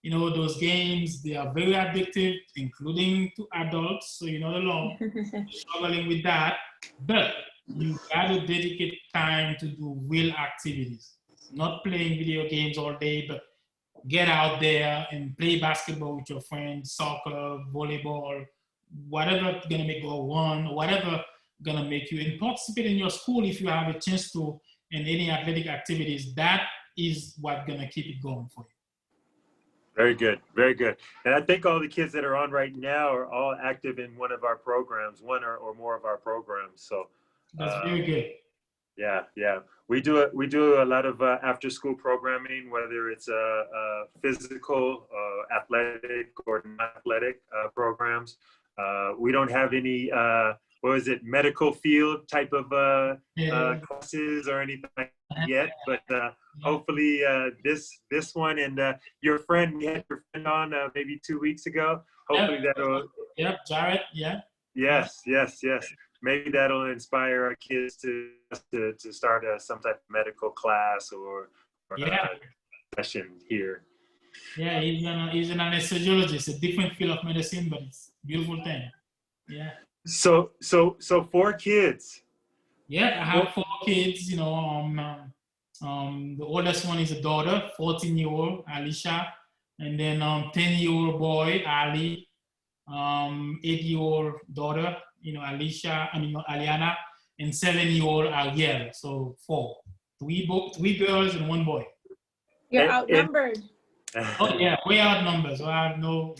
you know, those games, they are very addictive, including to adults. So you're not alone struggling with that. But you got to dedicate time to do real activities. Not playing video games all day, but get out there and play basketball with your friends, soccer, volleyball, whatever gonna make you run, whatever gonna make you, and participate in your school if you have a chance to in any athletic activities. That is what gonna keep it going for you. Very good, very good. And I think all the kids that are on right now are all active in one of our programs, one or more of our programs. So That's very good. yeah, yeah. We do a lot of after school programming, whether it's physical, athletic, or non-athletic programs. We don't have any what is it, medical field type of classes or anything like that yet, but hopefully this one and your friend, we had your friend on maybe 2 weeks ago. Hopefully that'll. Yep, Jared. Yeah. Yes, yes, yes. Maybe that'll inspire our kids to start some type of medical class or session here. Yeah, he's an anesthesiologist, a different field of medicine, but it's a beautiful thing. Yeah. So 4 kids. Yeah, I have 4 kids. You know, the oldest one is a daughter, 14-year-old Alicia, and then 10-year-old boy Ali, 8-year-old daughter, you know, Aliana, and 7-year-old Ariel. So 4, 3 girls and 1 boy. You're outnumbered. Oh yeah, way outnumbered. So I have no.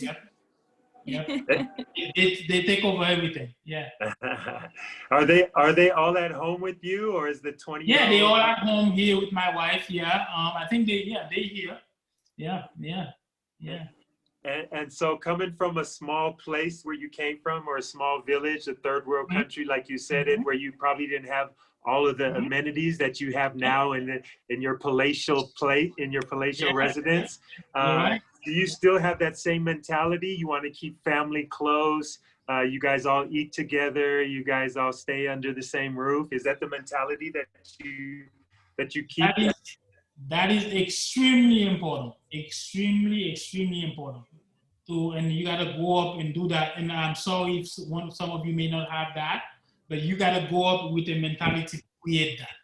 Yep. They take over everything. Yeah. Are they all at home with you, or is the 20? Yeah, they all at home here with my wife. Yeah. I think they here. Yeah. And so coming from a small place where you came from, or a small village, a third world country, like you said it, where you probably didn't have all of the amenities that you have now in your palatial residence. Do you still have that same mentality? You want to keep family close? You guys all eat together. You guys all stay under the same roof. Is that the mentality that you keep? That is extremely important. Extremely important. And you got to go up and do that. And I'm sorry if some of you may not have that, but you got to go up with a mentality to create that.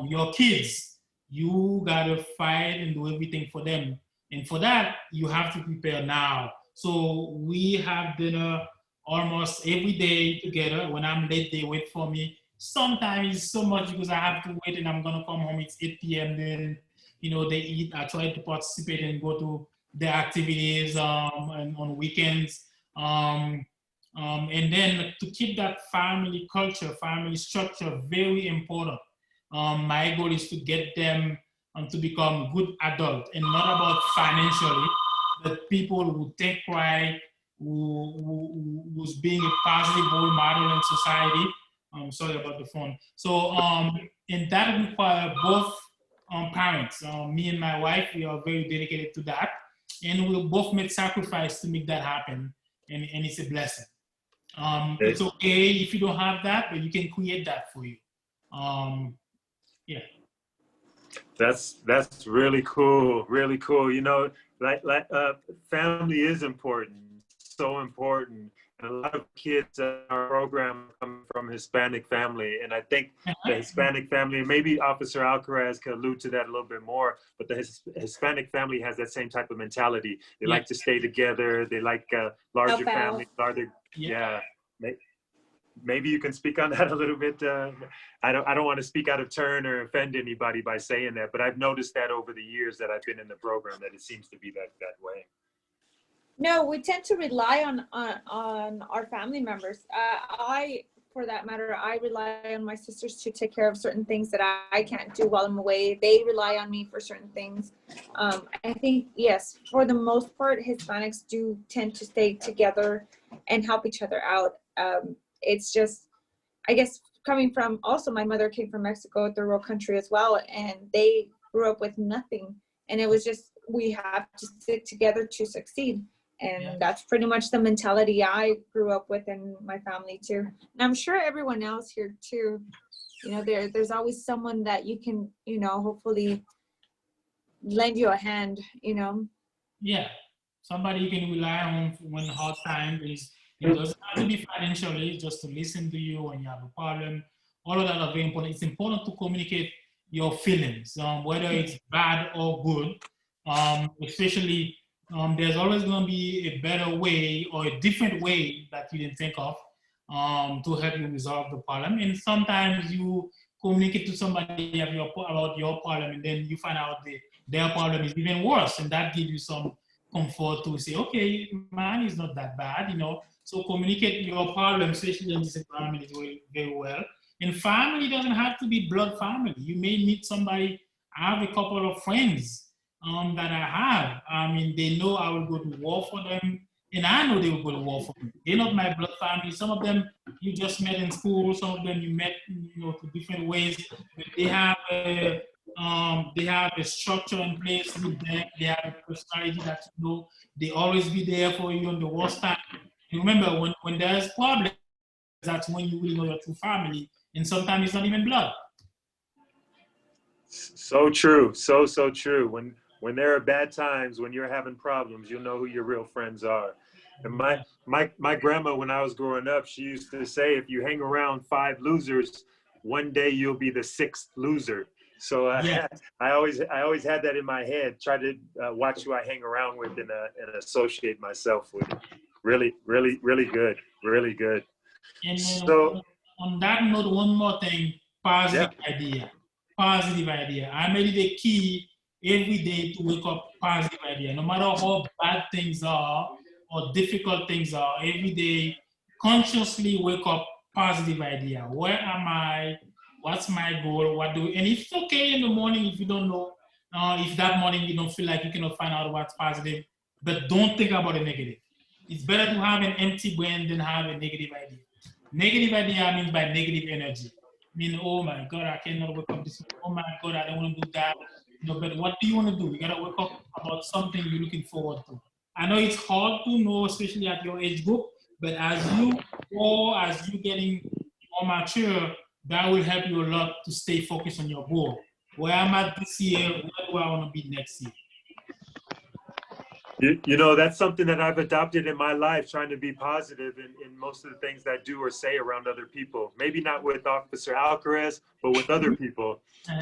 Your kids, you got to fight and do everything for them. And for that, you have to prepare now. So we have dinner almost every day together. When I'm late, they wait for me. Sometimes it's so much because I have to wait and I'm going to come home. It's 8 p.m. Then, you know, they eat. I try to participate and go to their activities and on weekends. And then to keep that family culture, family structure, very important. My goal is to get them to become good adults, and not about financially, but people who take pride, who's being a positive role model in society. I'm sorry about the phone. So, and that requires both parents. Me and my wife, we are very dedicated to that. And we'll both make sacrifice to make that happen. And it's a blessing. It's okay if you don't have that, but you can create that for you. Yeah. That's really cool. Really cool. You know, like family is important. So important. And a lot of kids in our program come from Hispanic family. And I think the Hispanic family, and maybe Officer Alcaraz can allude to that a little bit more, but the Hispanic family has that same type of mentality. They like to stay together. They like larger families, larger, Maybe you can speak on that a little bit. I don't want to speak out of turn or offend anybody by saying that, but I've noticed that over the years that I've been in the program, that it seems to be that way. No, we tend to rely on our family members. I for that matter, I rely on my sisters to take care of certain things that I can't do while I'm away. They rely on me for certain things. I think, yes, for the most part, Hispanics do tend to stay together and help each other out. It's just, I guess, coming from, also my mother came from Mexico, third world country as well, and they grew up with nothing. And it was just, we have to stick together to succeed. And that's pretty much the mentality I grew up with in my family too. And I'm sure everyone else here too, you know, there's always someone that you can, you know, hopefully lend you a hand, you know. Yeah, somebody you can rely on when hard time is. It doesn't have to be financially, just to listen to you when you have a problem. All of that are very important. It's important to communicate your feelings, whether it's bad or good. Especially, there's always going to be a better way or a different way that you didn't think of to help you resolve the problem. And sometimes you communicate to somebody about your problem, and then you find out their problem is even worse, and that gives you some comfort to say, okay, mine is not that bad, you know. So communicate your problem, especially in this environment, is very, very well. And family doesn't have to be blood family. You may meet somebody. I have a couple of friends that I have. I mean, they know I will go to war for them, and I know they will go to war for me. They're not my blood family. Some of them you just met in school. Some of them you met, you know, to different ways. But they have a structure in place with them. They have a personality that you know. They always be there for you in the worst time. And remember, when there's problems, that's when you really know your true family. And sometimes it's not even blood. So true. So true. When there are bad times, when you're having problems, you'll know who your real friends are. And my grandma, when I was growing up, she used to say, if you hang around 5 losers, one day you'll be the 6th loser. So Yeah. I always had that in my head. Try to watch who I hang around with and associate myself with. Really, really, really good. Really good. And So on that note, one more thing, positive idea. Positive idea. I made it a key every day to wake up positive idea. No matter how bad things are or difficult things are, every day consciously wake up positive idea. Where am I? What's my goal? And if it's okay in the morning if you don't know, if that morning you don't feel like you cannot find out what's positive, but don't think about the negative. It's better to have an empty brain than have a negative idea. Negative idea means by negative energy. I mean, oh my God, I cannot wake up this morning. Oh my God, I don't want to do that. You know, but what do you want to do? You gotta wake up about something you're looking forward to. I know it's hard to know, especially at your age group, but as you grow, as you're getting more mature, that will help you a lot to stay focused on your goal. Where I'm at this year, where do I want to be next year? You know, that's something that I've adopted in my life, trying to be positive in most of the things that I do or say around other people. Maybe not with Officer Alcaraz, but with other people.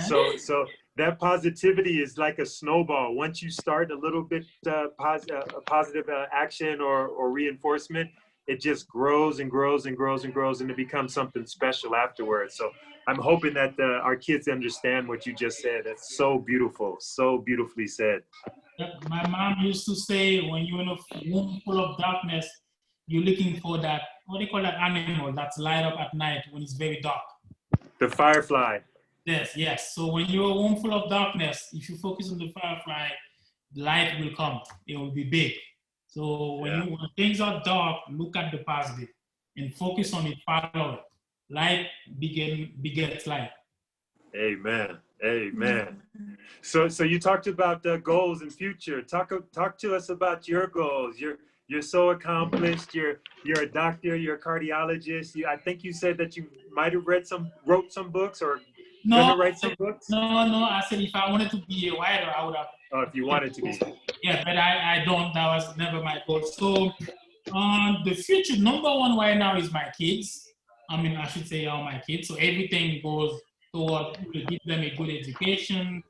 So that positivity is like a snowball. Once you start a little bit positive action or reinforcement, it just grows and grows and grows and grows, and it becomes something special afterwards. So I'm hoping that our kids understand what you just said. That's so beautiful, so beautifully said. My mom used to say, when you're in a room full of darkness, you're looking for that, what do you call that animal that's light up at night when it's very dark? The firefly. Yes. So when you're in a room full of darkness, if you focus on the firefly, light will come. It will be big. So when things are dark, look at the positive and focus on it, follow it. Light begets light. Amen. Amen. So you talked about goals and future. Talk to us about your goals. You're so accomplished. You're a doctor. You're a cardiologist. I think you said that you might have wrote some books or gonna write some books. No. I said if I wanted to be a writer, I would have. Oh, if you wanted to be. Yeah, but I don't. That was never my goal. So the future, number one right now is my kids. I mean, I should say all my kids. So everything goes toward to give them a good education,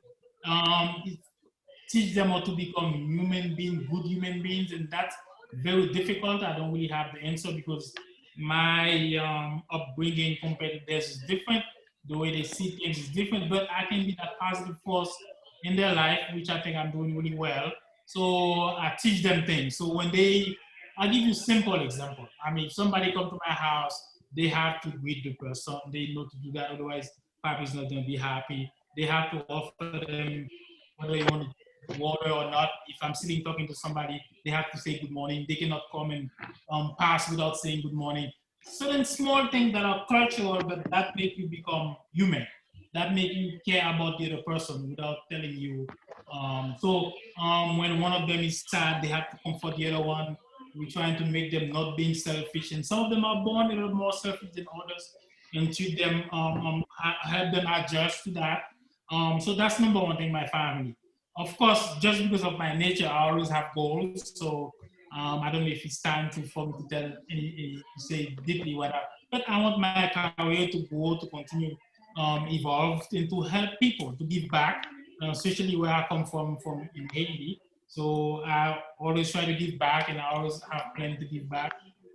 teach them how to become good human beings, and that's very difficult. I don't really have the answer because my upbringing compared to theirs is different. The way they see things is different, but I can be that positive force in their life, which I think I'm doing really well. So I teach them things. So I'll give you a simple example. I mean, if somebody come to my house, they have to greet the person. They know to do that, otherwise Papi's not gonna be happy. They have to offer them whether you want to drink water or not. If I'm sitting talking to somebody, they have to say good morning. They cannot come and pass without saying good morning. Certain small things that are cultural, but that make you become human. That make you care about the other person without telling you. When one of them is sad, they have to comfort the other one. We're trying to make them not being selfish, and some of them are born a little more selfish than others, and treat them, help them adjust to that. So that's number one thing, my family. Of course, just because of my nature, I always have goals. So I don't know if it's time for me to tell, say deeply what but I want my career to grow, to continue evolve, and to help people, to give back, especially where I come from in Haiti. So I always try to give back, and I always have plans to give back.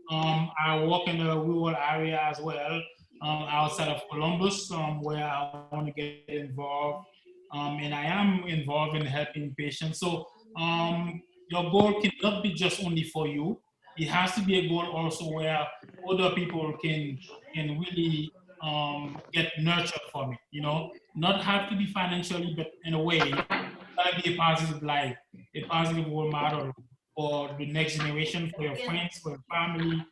I work in a rural area as well, outside of Columbus, where I want to get involved. And I am involved in helping patients. So your goal cannot be just only for you. It has to be a goal also where other people can really get nurtured from it. You know, not have to be financially, but in a way, gotta be a positive life, a positive role model for the next generation, for your friends, for your family.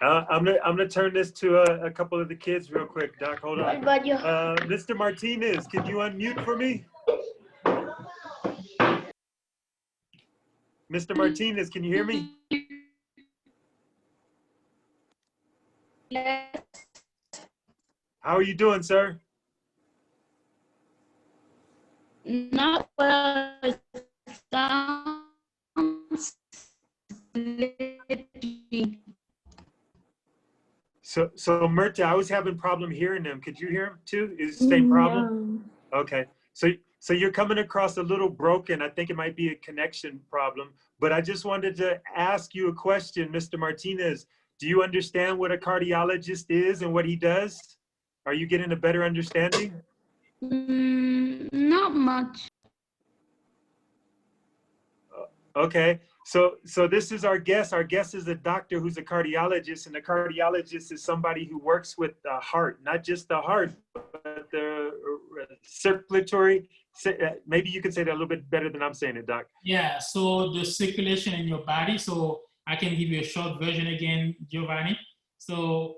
I'm gonna turn this to a couple of the kids real quick. Doc, hold on. Mr. Martinez, could you unmute for me? Mr. Martinez, can you hear me? Yes. How are you doing, sir? Not well. It sounds glitchy. So Myrta, I was having problem hearing them. Could you hear him too? Is it the same problem? No. Okay. So you're coming across a little broken. I think it might be a connection problem. But I just wanted to ask you a question, Mr. Martinez. Do you understand what a cardiologist is and what he does? Are you getting a better understanding? Not much. Okay. So this is our guest. Our guest is a doctor who's a cardiologist, and a cardiologist is somebody who works with the heart, not just the heart, but the circulatory. Maybe you could say that a little bit better than I'm saying it, Doc. Yeah, so the circulation in your body. So I can give you a short version again, Giovanni. So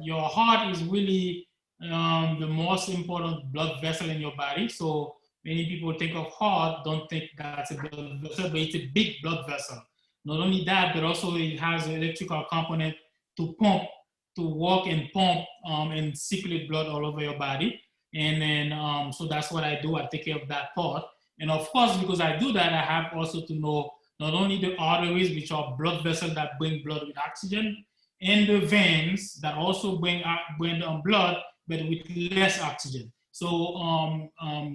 your heart is really the most important blood vessel in your body. So many people think of heart, don't think that's a blood vessel, but it's a big blood vessel. Not only that, but also it has an electrical component to pump, to walk and pump and circulate blood all over your body. And then, so that's what I do. I take care of that part. And of course, because I do that, I have also to know not only the arteries, which are blood vessels that bring blood with oxygen, and the veins that also bring blood, but with less oxygen. So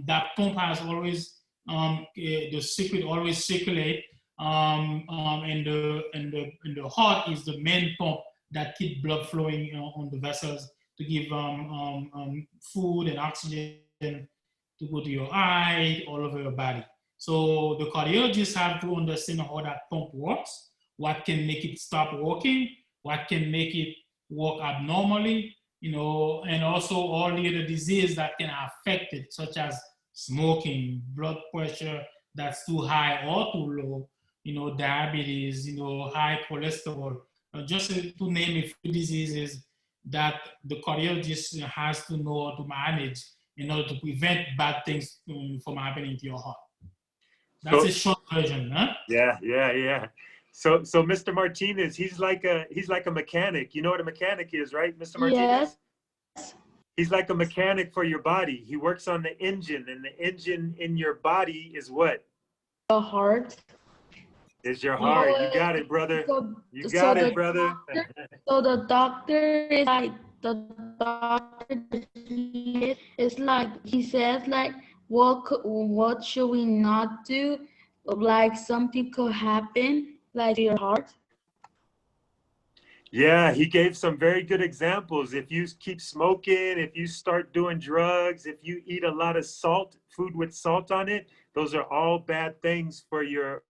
that pump has always, the circuit always circulate, and the heart is the main pump that keep blood flowing on the vessels to give food and oxygen to go to your eye, all over your body. So the cardiologists have to understand how that pump works, what can make it stop working, what can make it work abnormally, you know, and also all the other diseases that can affect it, such as smoking, blood pressure that's too high or too low, you know, diabetes, you know, high cholesterol, just to name a few diseases that the cardiologist has to know how to manage in order to prevent bad things from happening to your heart. That's a short version, huh? Yeah. So Mr. Martinez, he's like a mechanic. You know what a mechanic is, right, Mr. Martinez? Yes. He's like a mechanic for your body. He works on the engine, and the engine in your body is what? The heart. Is your heart. You got it, brother. You got it, brother. So the doctor is like, the doctor is like, he says like, what should we not do? Like something could happen, like to your heart. Yeah, he gave some very good examples. If you keep smoking, if you start doing drugs, if you eat a lot of salt, food with salt on it, those are all bad things for your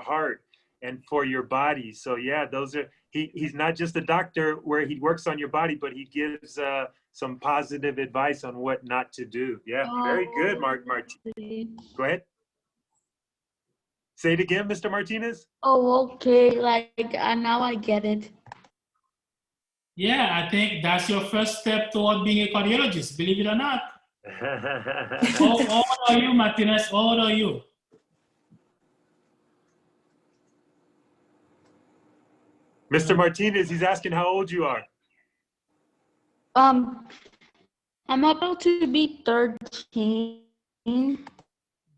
heart. and for your body. So yeah, those are, he's not just a doctor where he works on your body, but he gives some positive advice on what not to do. Yeah, very good, Martin. Go ahead. Say it again, Mr. Martinez. Oh, okay. Like now I get it. Yeah, I think that's your first step toward being a cardiologist, believe it or not. How old are you, Martinez? How old are you? Mr. Martinez, he's asking how old you are. I'm about to be 13.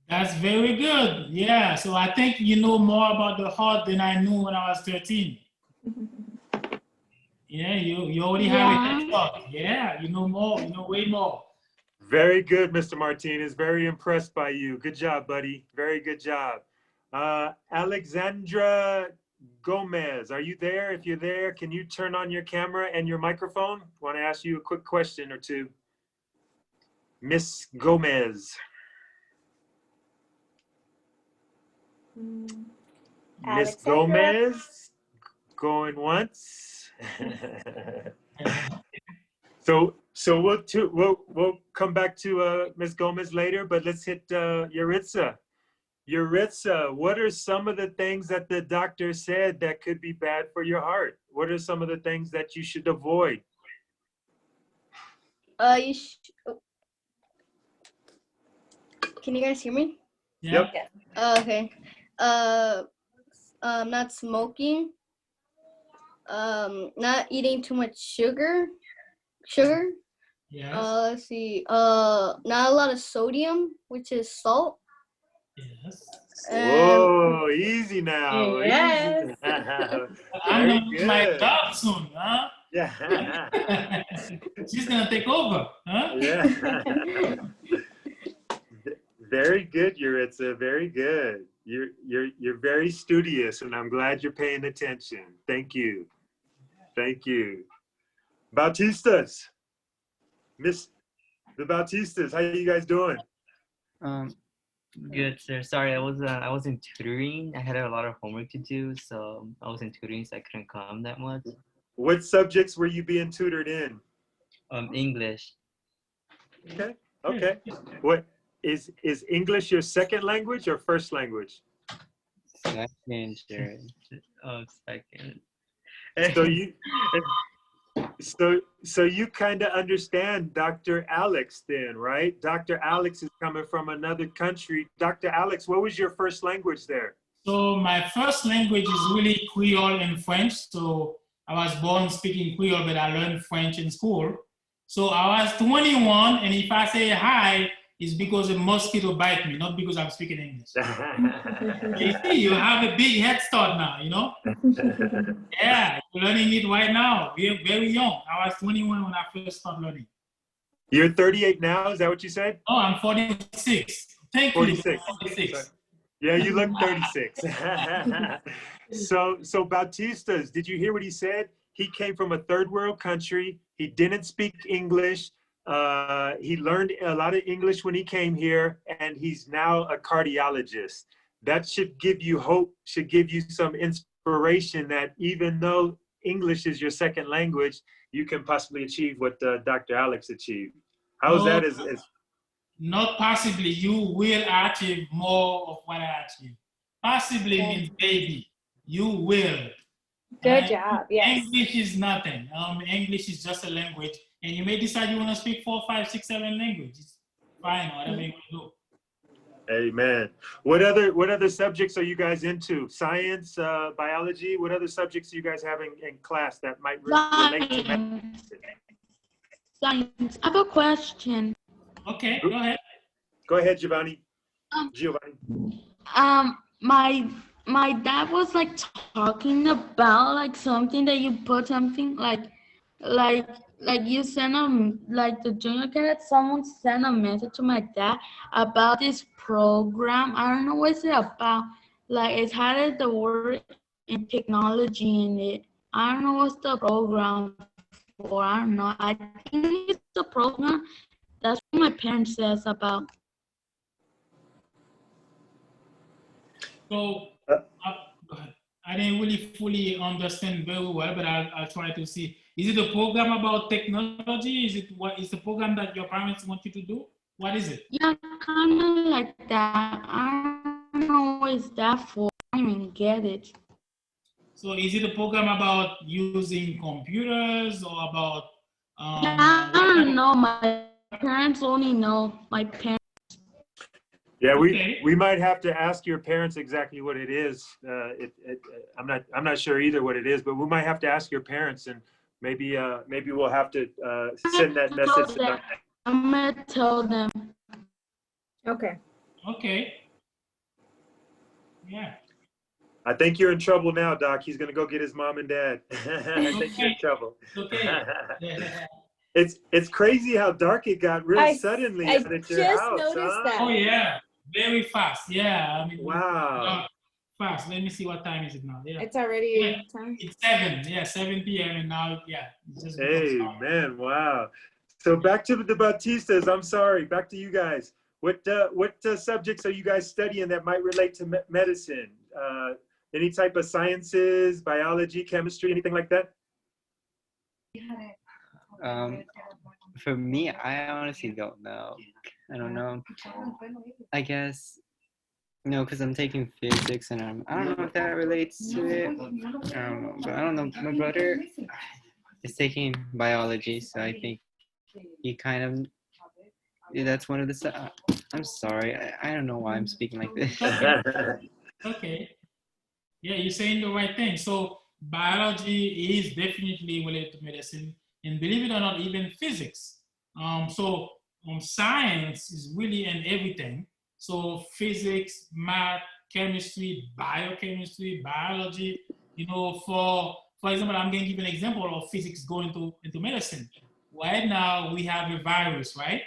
That's very good. Yeah, so I think you know more about the heart than I knew when I was 13. Yeah, you already have a head start. Yeah, you know more, you know way more. Very good, Mr. Martinez. Very impressed by you. Good job, buddy. Very good job. Alexandra Gomez, are you there? If you're there, can you turn on your camera and your microphone? I want to ask you a quick question or two. Miss Gomez. Miss Gomez, going once. So we'll come back to Ms. Gomez later, but let's hit Yaritza. Yaritza, what are some of the things that the doctor said that could be bad for your heart? What are some of the things that you should avoid? Can you guys hear me? Yeah. Yep. Okay. Not smoking. Not eating too much sugar. Yes. Let's see. Not a lot of sodium, which is salt. Yes. Whoa, easy now. Yes. Easy. I'm Very gonna lose my good. job soon, huh? Yeah. She's gonna take over, huh? Yeah. Very good, Yaritza. Very good. You're very studious, and I'm glad you're paying attention. Thank you. Thank you. Bautistas. Miss the Bautistas, how you guys doing? Good, sir. Sorry, I was in tutoring. I had a lot of homework to do, so I was in tutoring, so I couldn't come that much. What subjects were you being tutored in? English. Okay. Okay. What is English your second language or first language? Second, sir. Second. So you kind of understand Dr. Alix then, right? Dr. Alix is coming from another country. Dr. Alix, what was your first language there? So my first language is really Creole and French. So I was born speaking Creole, but I learned French in school. So I was 21, and if I say hi, it's because a mosquito bite me, not because I'm speaking English. You see, you have a big head start now, you know? Yeah, you're learning it right now. We're very young. I was 21 when I first started learning. You're 38 now, is that what you said? Oh, I'm 46. Thank 46. you. 46. Yeah, you look 36. So Bautistas, did you hear what he said? He came from a third world country. He didn't speak English. He learned a lot of English when he came here, and he's now a cardiologist. That should give you hope, should give you some inspiration that even though English is your second language, you can possibly achieve what Dr. Alix achieved. How's that as not possibly, you will achieve more of what I achieved. Possibly means baby. You will. Good job. Yes. English is nothing. English is just a language, and you may decide you want to speak 4, 5, 6, 7 languages. Fine, whatever you want to do. Amen. What other subjects are you guys into? Science, biology? What other subjects are you guys having in class that might relate to medicine? Science. I have a question. Okay, go ahead. Go ahead, Giovanni. My dad was like talking about like something that you put something like you send like the junior cadet, someone sent a message to my dad about this program. I don't know what's it about. Like it had the word in technology in it. I don't know what's the program for. I don't know. I think it's the program that's what my parents says about. So, go ahead. I didn't really fully understand very well, but I'll try to see. Is it a program about technology? Is it what is the program that your parents want you to do? What is it? Yeah, kind of like that. I don't know what is that for. I don't even get it. So is it a program about using computers or about Yeah, I don't know. My parents only know. My parents. Yeah, Okay. we might have to ask your parents exactly what it is. I'm not sure either what it is, but we might have to ask your parents, and maybe we'll have to send that message. I'm gonna tell them. Okay. Okay. Yeah. I think you're in trouble now, Doc. He's gonna go get his mom and dad. I think you're in trouble. Okay. Yeah. It's crazy how dark it got real suddenly I out at your just house. noticed Huh? that. Oh yeah. Very fast. Yeah. I mean, Wow. fast. Let me see what time is it now. Yeah. It's already Yeah. time. It's 7. Yeah, 7 p.m. and now it's just Hey man, wow. So back to the Bautistas. I'm sorry. Back to you guys. What subjects are you guys studying that might relate to medicine? Any type of sciences, biology, chemistry, anything like that? For me, I honestly don't know. I don't know. I guess because I'm taking physics, and I don't know if that relates to it. I don't know, but I don't know. My brother is taking biology, so I think he kind of that's one of the. I'm sorry, I don't know why I'm speaking like this. Okay. Yeah, you're saying the right thing. So biology is definitely related to medicine, and believe it or not, even physics. Science is really in everything. So physics, math, chemistry, biochemistry, biology. For example, I'm going to give an example of physics going into medicine. Right now, we have a virus, right?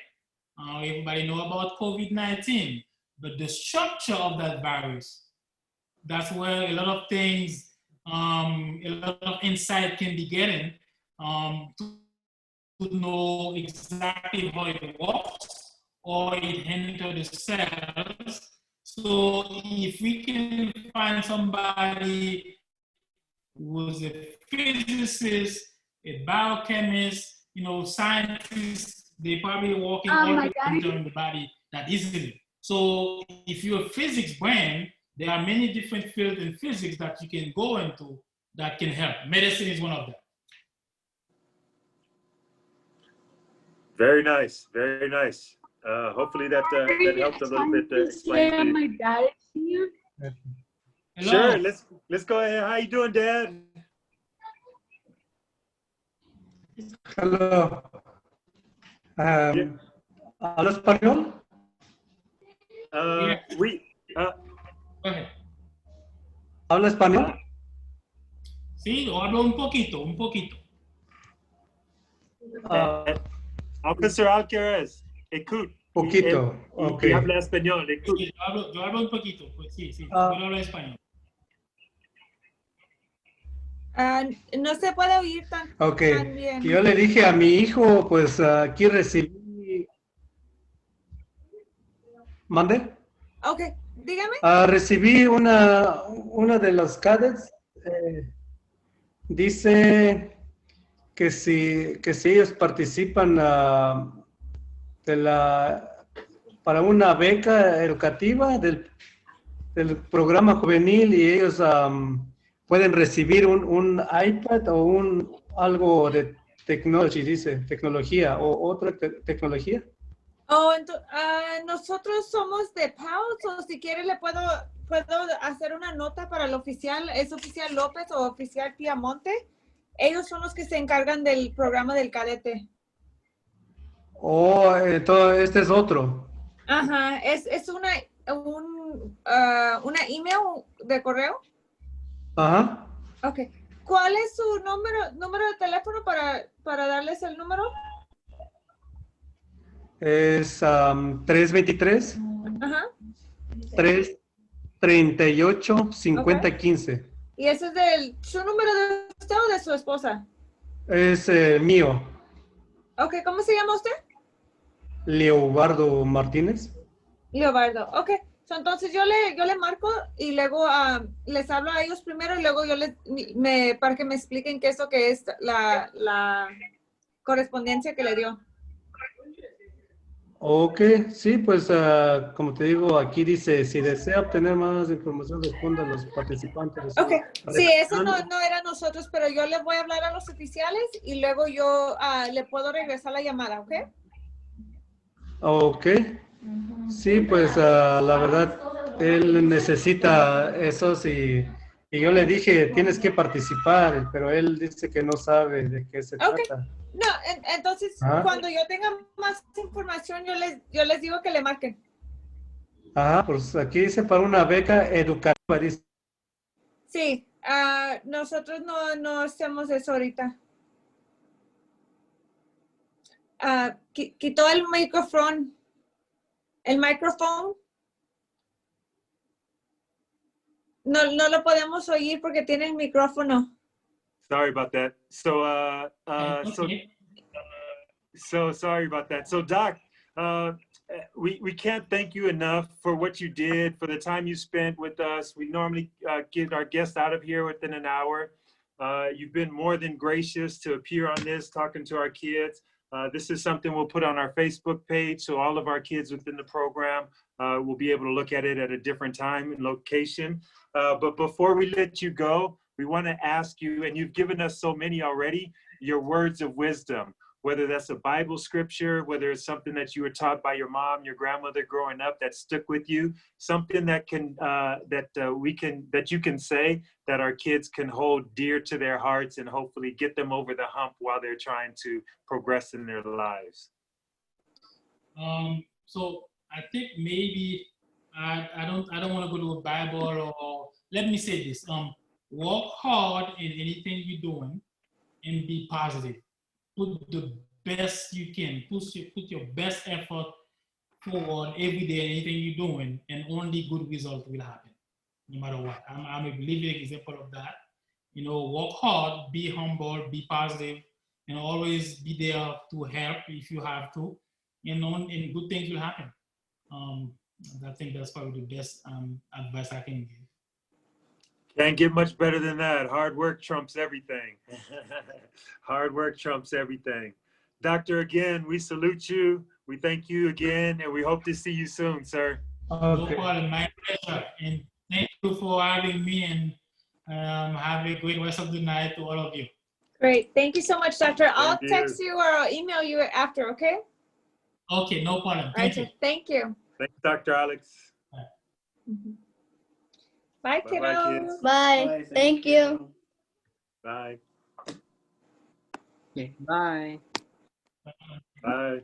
Everybody know about COVID-19, but the structure of that virus, that's where a lot of things, a lot of insight can be getting to know exactly how it works or it enters the cells. So if we can find somebody who's a physicist, a biochemist, scientists, they probably working all in the body that easily. So if you're a physics brain, there are many different fields in physics that you can go into that can help. Medicine is one of them. Very nice, very nice. Hopefully that helped a little bit to explain to you. My dad is here. Hello. Sure, let's go ahead. How you doing, Dad? Hello. ¿Habla español? Yeah. Go ahead. ¿Habla español? Sí, hablo un poquito. Officer Alcaraz, écoute. Poquito, y habla español, écoute. Sí, yo hablo un poquito, pues sí, yo hablo español. No se puede oír tan bien. Yo le dije a mi hijo, pues aquí recibí... ¿Mande? Ok, dígame. Recibí una de los cadets. Dice que si ellos participan para una beca educativa del programa juvenil y ellos pueden recibir un iPad o algo de tecnología o otra tecnología. Nosotros somos de PAUS, o si quiere le puedo hacer una nota para el oficial, es oficial López o oficial Piamonte. Ellos son los que se encargan del programa del cadete. Entonces este es otro. Ajá, es una email de correo. Ajá. Ok. ¿Cuál es su número de teléfono para darles el número? Es 323 Ajá. 338 5015. ¿Y ese es su número de usted o de su esposa? Es mío. Ok, ¿cómo se llama usted? Leobardo Martínez. Leobardo, ok. So, entonces yo le marco y luego les hablo a ellos primero y luego yo para que me expliquen qué es lo que es la correspondencia que le dio. Ok, sí, pues como te digo, aquí dice, si desea obtener más información, responda a los participantes. Ok, sí, eso no era nosotros, pero yo les voy a hablar a los oficiales y luego yo le puedo regresar la llamada, ¿ok? Ok, sí, pues la verdad, él necesita esos y yo le dije, tienes que participar, pero él dice que no sabe de qué se Ok. trata. No, entonces Ajá. cuando yo tenga más información, yo les digo que le marquen. Ajá, pues aquí dice para una beca educativa, dice. Sí, nosotros no hacemos eso ahorita. Quitó el micrófono. El micrófono. No lo podemos oír porque tiene el micrófono. Sorry about that. So, Okay. so sorry about that. So, Doc, we can't thank you enough for what you did, for the time you spent with us. We normally get our guests out of here within an hour. You've been more than gracious to appear on this, talking to our kids. This is something we'll put on our Facebook page, so all of our kids within the program will be able to look at it at a different time and location. But before we let you go, we want to ask you, and you've given us so many already, your words of wisdom, whether that's a Bible scripture, whether it's something that you were taught by your mom, your grandmother growing up that stuck with you, something that you can say that our kids can hold dear to their hearts and hopefully get them over the hump while they're trying to progress in their lives. So I think maybe I don't want to go to a Bible, or let me say this. Work hard in anything you're doing and be positive. Put the best you can. Put your best effort forward every day, anything you're doing, and only good results will happen, no matter what. I'm a living example of that. You know, work hard, be humble, be positive, and always be there to help if you have to, and good things will happen. I think that's probably the best advice I can give. Can't get much better than that. Hard work trumps everything. Hard work trumps everything. Doctor, again, we salute you. We thank you again, and we hope to see you soon, sir. No problem, my pleasure. And thank you for having me, and have a great rest of the night to all of you. Great. Thank you so much, Doctor. I'll Thank text you or I'll email you after, okay? Okay, no problem. All Thank right, you. so thank you. Thanks, Dr. Alex. Bye, Bye-bye, kiddos. kids. Bye. Thank you. Bye. Okay, bye. Bye.